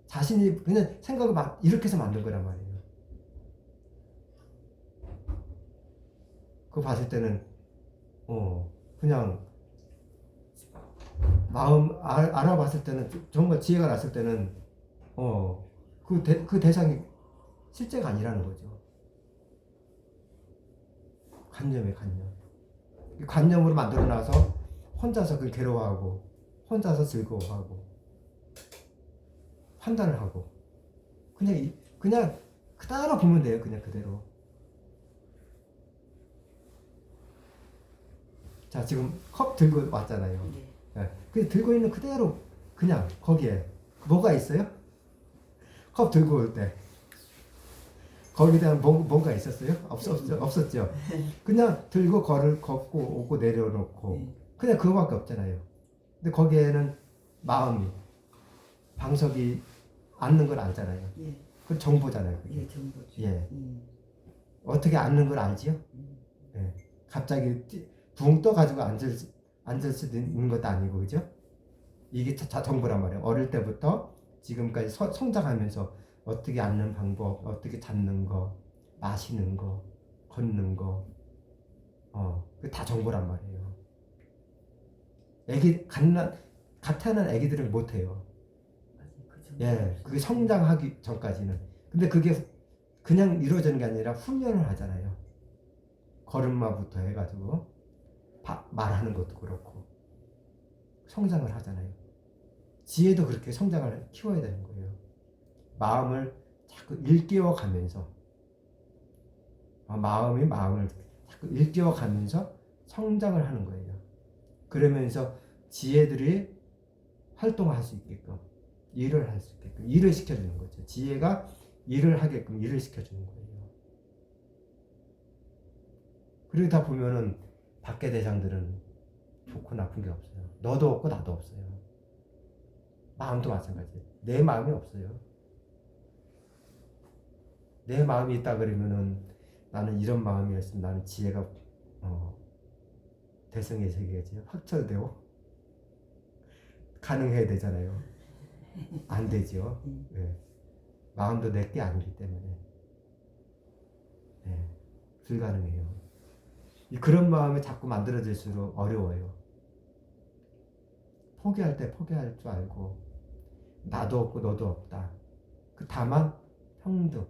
자신이 그냥 생각을 막 일으켜서 만든 거란 말이에요. 그거 봤을 때는 그냥 마음 알아봤을 때는 정말 지혜가 났을 때는 그 대상이 실제가 아니라는 거죠. 관념이에요, 관념. 이 관념으로 만들어놔서 혼자서 그 괴로워하고 혼자서 즐거워하고 판단을 하고 그냥 그대로 보면 돼요. 그냥 그대로. 자, 지금 컵 들고 왔잖아요. 네. 예, 그 들고 있는 그대로 그냥 거기에 뭐가 있어요? 컵 들고 올 때 거기에 대한 뭔가 있었어요? 없었죠. 그냥 들고 걷고 오고 내려놓고 네. 그냥 그거밖에 없잖아요. 근데 거기에는 마음이 방석이 앉는 걸 알잖아요. 예. 그 정보잖아요. 그게. 예, 정보죠. 예. 어떻게 앉는 걸 알지요? 예. 갑자기 붕 떠가지고 앉을 수도 있는 것도 아니고, 그죠? 이게 정보란 말이에요. 어릴 때부터 지금까지 성장하면서 어떻게 앉는 방법, 어떻게 잡는 거, 마시는 거, 걷는 거, 그게 다 정보란 말이에요. 갓 태어난 애기들은 못해요. 예, 그게 성장하기 전까지는. 근데 그게 그냥 이루어지는 게 아니라 훈련을 하잖아요. 걸음마부터 해가지고 말하는 것도 그렇고 성장을 하잖아요. 지혜도 그렇게 성장을 키워야 되는 거예요. 마음을 자꾸 일깨워가면서 마음이 마음을 자꾸 일깨워가면서 성장을 하는 거예요. 그러면서 지혜들이 활동할 수 있게끔 일을 할 수 있게끔 일을 시켜주는 거죠. 지혜가 일을 하게끔 일을 시켜주는 거예요. 그리고 다 보면은 밖의 대상들은 좋고 나쁜 게 없어요. 너도 없고 나도 없어요. 마음도 마찬가지예요. 내 마음이 없어요. 내 마음이 있다 그러면은 나는 이런 마음이었으면 나는 지혜가 대성의 세계지 확철되고 가능해야 되잖아요. 안 되죠. 네. 마음도 내게 아니기 때문에 네. 불가능해요. 그런 마음이 자꾸 만들어질수록 어려워요. 포기할 때 포기할 줄 알고 나도 없고 너도 없다. 그 다만 평등,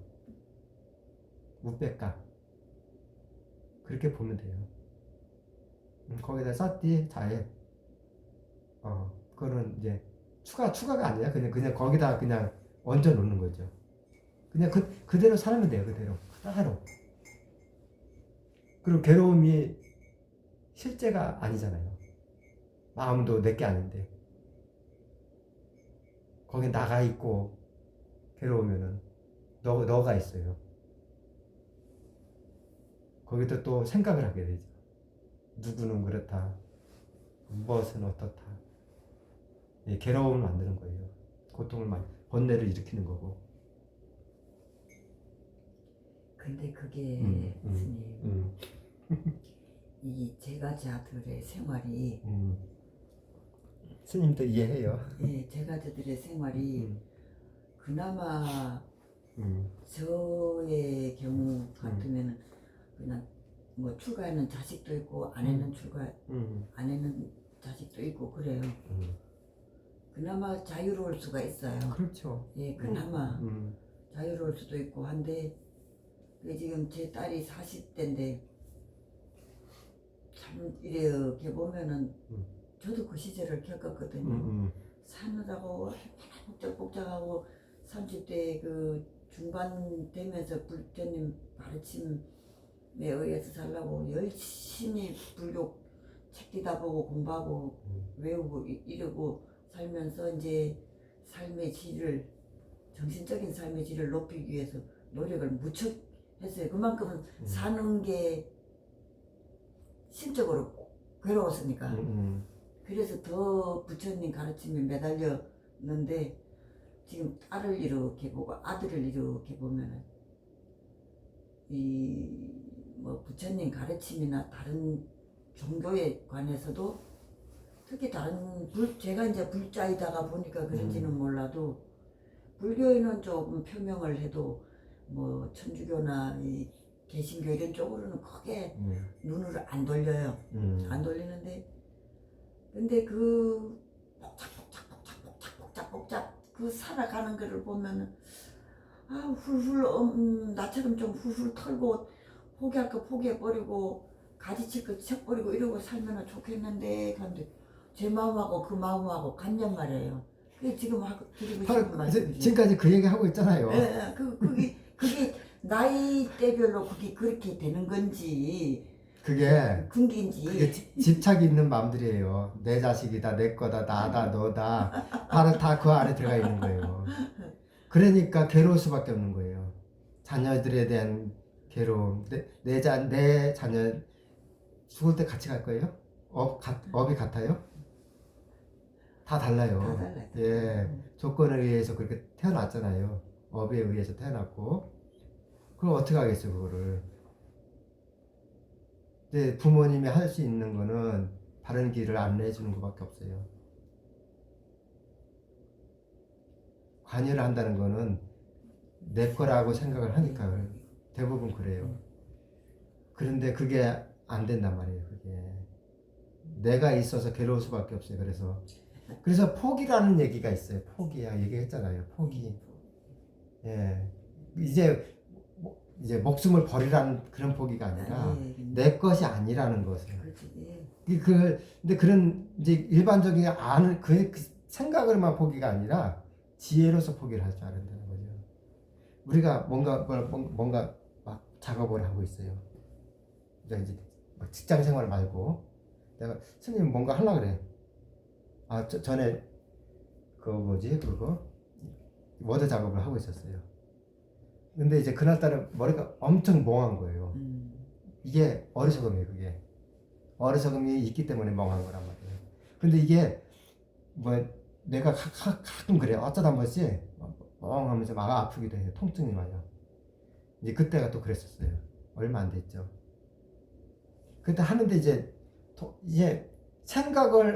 무배가 그렇게 보면 돼요. 거기다 사띠 자애 그거는 이제 추가가 아니라 그냥 거기다 그냥 얹어 놓는 거죠. 그냥 그대로 살면 돼요. 그대로. 그리고 괴로움이 실제가 아니잖아요. 마음도 내게 아닌데 거기 나가 있고 괴로우면은 너가 있어요. 거기다 또 생각을 하게 되죠. 누구는 그렇다. 무엇은 어떻다. 괴로움을 만드는 거예요. 고통을 번뇌를 일으키는 거고. 근데 그게 스님 이 제가자들의 생활이 스님도 이해해요. 예, 제가자들의 생활이 그나마 저의 경우 같으면 그냥 뭐 출가하는 자식도 있고 아내는 아내는 자식도 있고 그래요. 그나마 자유로울 수가 있어요. 그렇죠. 예, 그나마 자유로울 수도 있고 한데 지금 제 딸이 40대인데 참 이렇게 보면은 저도 그 시절을 겪었거든요. 사느라고 복잡복잡하고 30대 그 중반 되면서 부처님 가르침에 의해서 살라고 열심히 불교 책 뒤다 보고 공부하고 외우고 이러고 살면서 이제 삶의 질을 정신적인 삶의 질을 높이기 위해서 노력을 무척 했어요. 그만큼은 사는 게 심적으로 괴로웠으니까. 그래서 더 부처님 가르침에 매달렸는데 지금 딸을 이렇게 보고 아들을 이렇게 보면은 이 뭐 부처님 가르침이나 다른 종교에 관해서도 특히 다른 제가 이제 불자이다가 보니까 그런지는 몰라도 불교에는 조금 표명을 해도 뭐 천주교나 이 개신교 이런 쪽으로는 크게 눈을 안 돌려요. 안 돌리는데 근데 그 복잡 그 살아가는 거를 보면은 훌훌 나처럼 좀 훌훌 털고 포기할 거 포기해버리고 가지치고 쳐버리고 이러고 살면 좋겠는데 그런데 제 마음하고 그 마음하고 같냔 말이에요. 그게 지금 하고 드리고 바로 싶은 말씀이지. 지금까지 그 얘기 하고 있잖아요. 예, 그게 나이대별로 그게 그렇게 되는 건지 그게 군기인지 집착이 있는 마음들이에요. 내 자식이다, 내 거다, 나다, 너다. 바로 다 그 안에 들어가 있는 거예요. 그러니까 괴로울 수밖에 없는 거예요. 자녀들에 대한 괴로움. 내 자녀 죽을 때 같이 갈 거예요? 업이 같아요? 다 달라요. 다 달라요. 예, 조건에 의해서 그렇게 태어났잖아요. 업에 의해서 태어났고. 그럼 어떻게 하겠어요, 그거를? 근데 부모님이 할 수 있는 거는 바른 길을 안내해 주는 것밖에 없어요. 관여를 한다는 거는 내 거라고 생각을 하니까 대부분 그래요. 그런데 그게 안 된단 말이에요. 그게 내가 있어서 괴로울 수밖에 없어요. 그래서 포기라는 얘기가 있어요. 포기야, 얘기했잖아요. 포기. 예, 이제 목숨을 버리라는 그런 포기가 아니라 내 것이 아니라는 것을. 근데 그런 이제 일반적인 아는 그 생각으로만 포기가 아니라 지혜로서 포기를 할 줄 알아야 된다는 거죠. 우리가 뭔가 막 작업을 하고 있어요. 이제 막 직장 생활 말고 내가 스님 뭔가 하려고 그래. 전에 그거 워드 작업을 하고 있었어요. 근데 이제 그날따라 머리가 엄청 멍한 거예요. 이게 어리석음이에요. 그게 어리석음이 있기 때문에 멍한 거란 말이에요. 근데 이게 뭐 내가 가끔 그래요. 어쩌다 한 번씩 멍하면서 막 아프기도 해요. 통증이 와요. 이제 그때가 또 그랬었어요. 얼마 안 됐죠. 그때 하는데 이제 생각을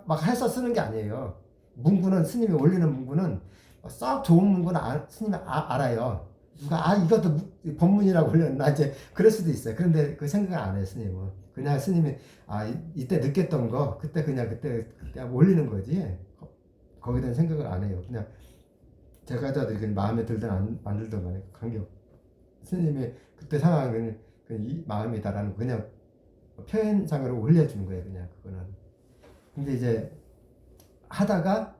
막 해서 쓰는 게 아니에요. 문구는 스님이 올리는 문구는 썩 좋은 문구는 스님이 알아요. 누가 이것도 법문이라고 올렸나 이제 그럴 수도 있어요. 그런데 그 생각을 안 해요. 스님은 그냥 스님이 이때 느꼈던 거 그때 올리는 거지 거기에 대한 생각을 안 해요. 그냥 제가 마음에 들든 안 들든 간에 관계없. 스님이 그때 상황은 이 마음이다라는 그냥 표현상으로 올려주는 거예요. 그냥 그거는. 근데 이제 하다가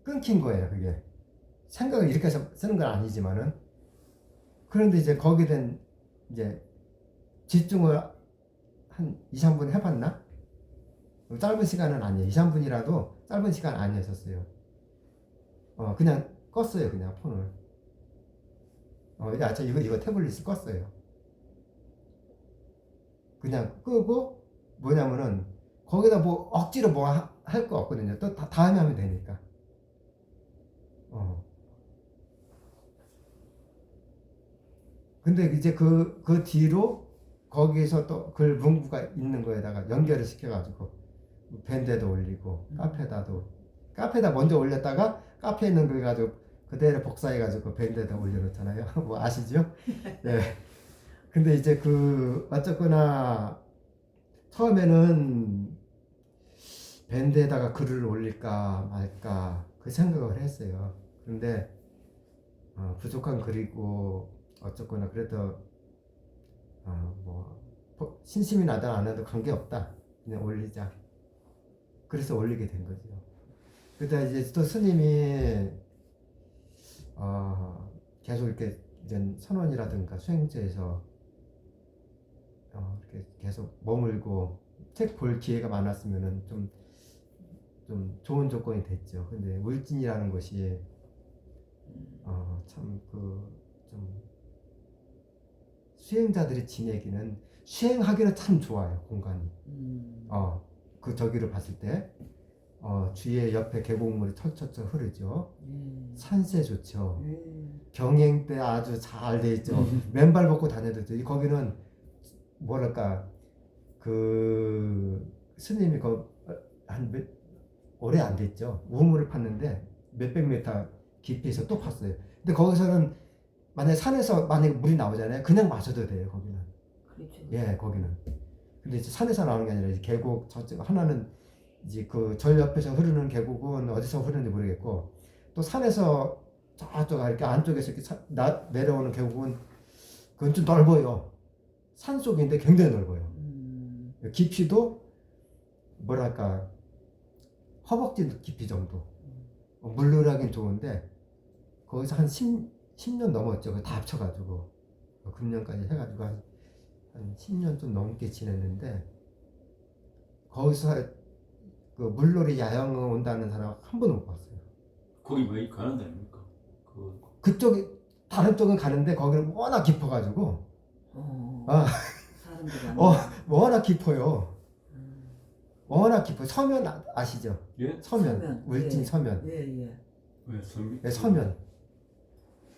끊긴 거예요. 그게 생각을 이렇게 해서 쓰는 건 아니지만은 그런데 이제 거기에 대한 이제 집중을 한 2, 3분 해봤나? 짧은 시간은 아니에요. 2, 3분이라도 짧은 시간 아니었었어요. 그냥 껐어요. 그냥 폰을. 이거 태블릿을 껐어요. 그냥 끄고 뭐냐면은 거기다 뭐 억지로 뭐 할 거 없거든요. 또 다음에 하면 되니까. 근데 이제 그 뒤로 거기에서 또 글 문구가 있는 거에다가 연결을 시켜가지고 밴드에도 올리고 카페에다 먼저 올렸다가 카페에 있는 걸 가지고 그대로 복사해가지고 밴드에다 올려놓잖아요. 뭐 아시죠? 네. 근데 이제 어쨌거나 처음에는 밴드에다가 글을 올릴까 말까 그 생각을 했어요. 그런데 부족한 글이고 어쨌거나 그래도 신심이 나든 안 나든 관계없다. 그냥 올리자. 그래서 올리게 된 거죠. 그러다 이제 또 스님이 계속 이렇게 이제 선원이라든가 수행제에서 이렇게 계속 머물고 책 볼 기회가 많았으면은 좀 좋은 조건이 됐죠. 근데 울진이라는 것이 좀 수행자들이 지내기는 수행하기는 참 좋아요. 공간이. 저기를 봤을 때 주위에 옆에 계곡물이 철철철 흐르죠. 산세 좋죠. 경행 때 아주 잘 돼 있죠. 맨발 벗고 다녀도 돼. 거기는 뭐랄까 스님이 오래 안 됐죠. 우물을 팠는데 몇백 미터 깊이에서 또 팠어요. 근데 거기서는 만약에 물이 나오잖아요. 그냥 마셔도 돼요. 거기는. 그렇죠. 예, 거기는. 근데 이제 산에서 나오는 게 아니라 이제 계곡 저쪽 하나는 이제 그 절 옆에서 흐르는 계곡은 어디서 흐르는지 모르겠고 또 산에서 저쪽 이렇게 안쪽에서 이렇게 내려오는 계곡은 그건 좀 넓어요. 산속인데 굉장히 넓어요. 음. 깊이도 뭐랄까 허벅지 깊이 정도. 물놀이하긴 좋은데 거기서 한 10년 넘었죠. 그거 다 합쳐가지고 금년까지 해가지고 한 10년 좀 넘게 지냈는데 거기서 그 물놀이 야영 온다는 사람 한 번도 못 봤어요. 거기 왜 가는 데입니까? 그쪽이 다른 쪽은 가는데 거기는 워낙 깊어가지고 아, 사람들이 안 워낙 깊어요. 음. 워낙 깊어요. 서면 아시죠? 예? 서면 울진 예. 서면. 예. 왜 섬? 네,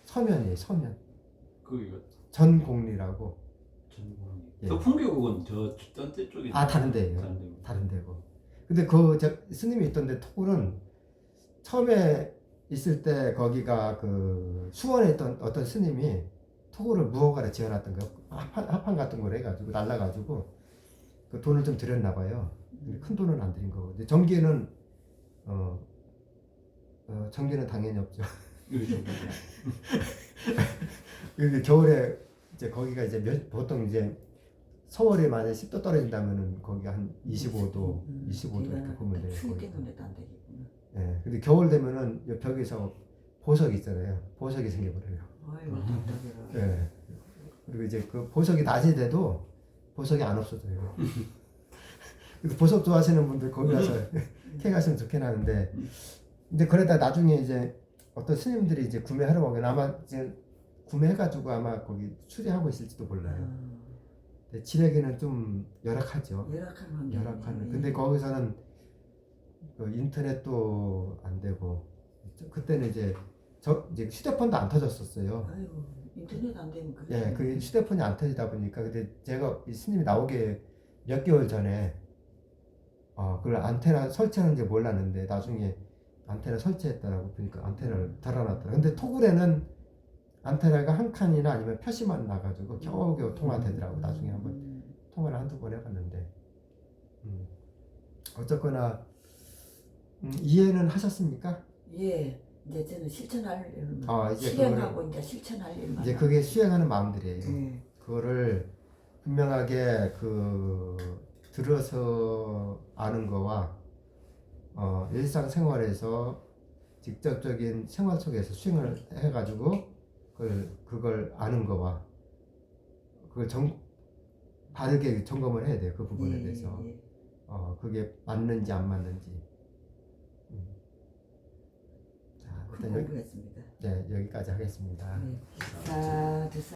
서면이에요. 서면. 거기가 전곡리라고. 전공이. 예. 저 풍계국은 딴데 쪽이. 다른 데예요. 다른 데. 다른 데고. 근데 스님이 있던데 토굴은 처음에 있을 때 거기가 그 수원에 있던 어떤 스님이 토굴을 무허가를 지어놨던 거예요. 합판 같은 걸 해가지고 날라가지고 그 돈을 좀 들였나 봐요. 근데 큰 돈은 안 들인 거고. 근데 전기는 전기는 당연히 없죠. 근데 겨울에 이제 거기가 이제 보통 이제 서울에 만약 10도 떨어진다면은 거기 한 25도, 25도 이렇게 보면 돼요. 추위 거기가. 때문에도 안 되겠구나. 예. 근데 겨울 되면은 이 벽에서 보석이 있잖아요. 보석이 생겨버려요. 아이고 답답해라. 예. 그리고 이제 그 보석이 낮이 돼도 보석이 안 없어져요. 그래서 보석 좋아하시는 분들 거기 가서 캐가시면 좋긴 하는데 이제 그러다 나중에 이제 어떤 스님들이 이제 구매하러 오긴 아마 이제 구매해가지고 아마 거기 수리하고 있을지도 몰라요. 근데 지내기는 좀 열악하죠. 열악한 환경. 열악한. 근데 거기서는 그 인터넷도 안 되고 그때는 이제 이제 휴대폰도 안 터졌었어요. 아이고 인터넷 안 되면 그래. 예, 그 휴대폰이 안 터지다 보니까 근데 제가 이 스님이 나오게 몇 개월 전에 그걸 안테나 설치하는지 몰랐는데 나중에 안테나 설치했다라고 보니까 안테나를 달아놨더라. 근데 토굴에는 안테나가 한 칸이나 아니면 표시만 나가지고 겨우겨우 통화되더라고. 나중에 한번 통화를 한두 번 해봤는데 어쨌거나 이해는 하셨습니까? 예. 이제 저는 실천할 일만 이제 실행하고 이제 실천할 일만. 이제 그게 수행하는 마음들이에요. 예. 그거를 분명하게 들어서 아는 거와 일상생활에서 직접적인 생활 속에서 수행을 해가지고 그걸 아는 거와 그걸 바르게 점검을 해야 돼요. 그 부분에 대해서 그게 맞는지 안 맞는지. 자, 일단 공부했습니다. 여기까지 하겠습니다. 네. 자, 됐어요.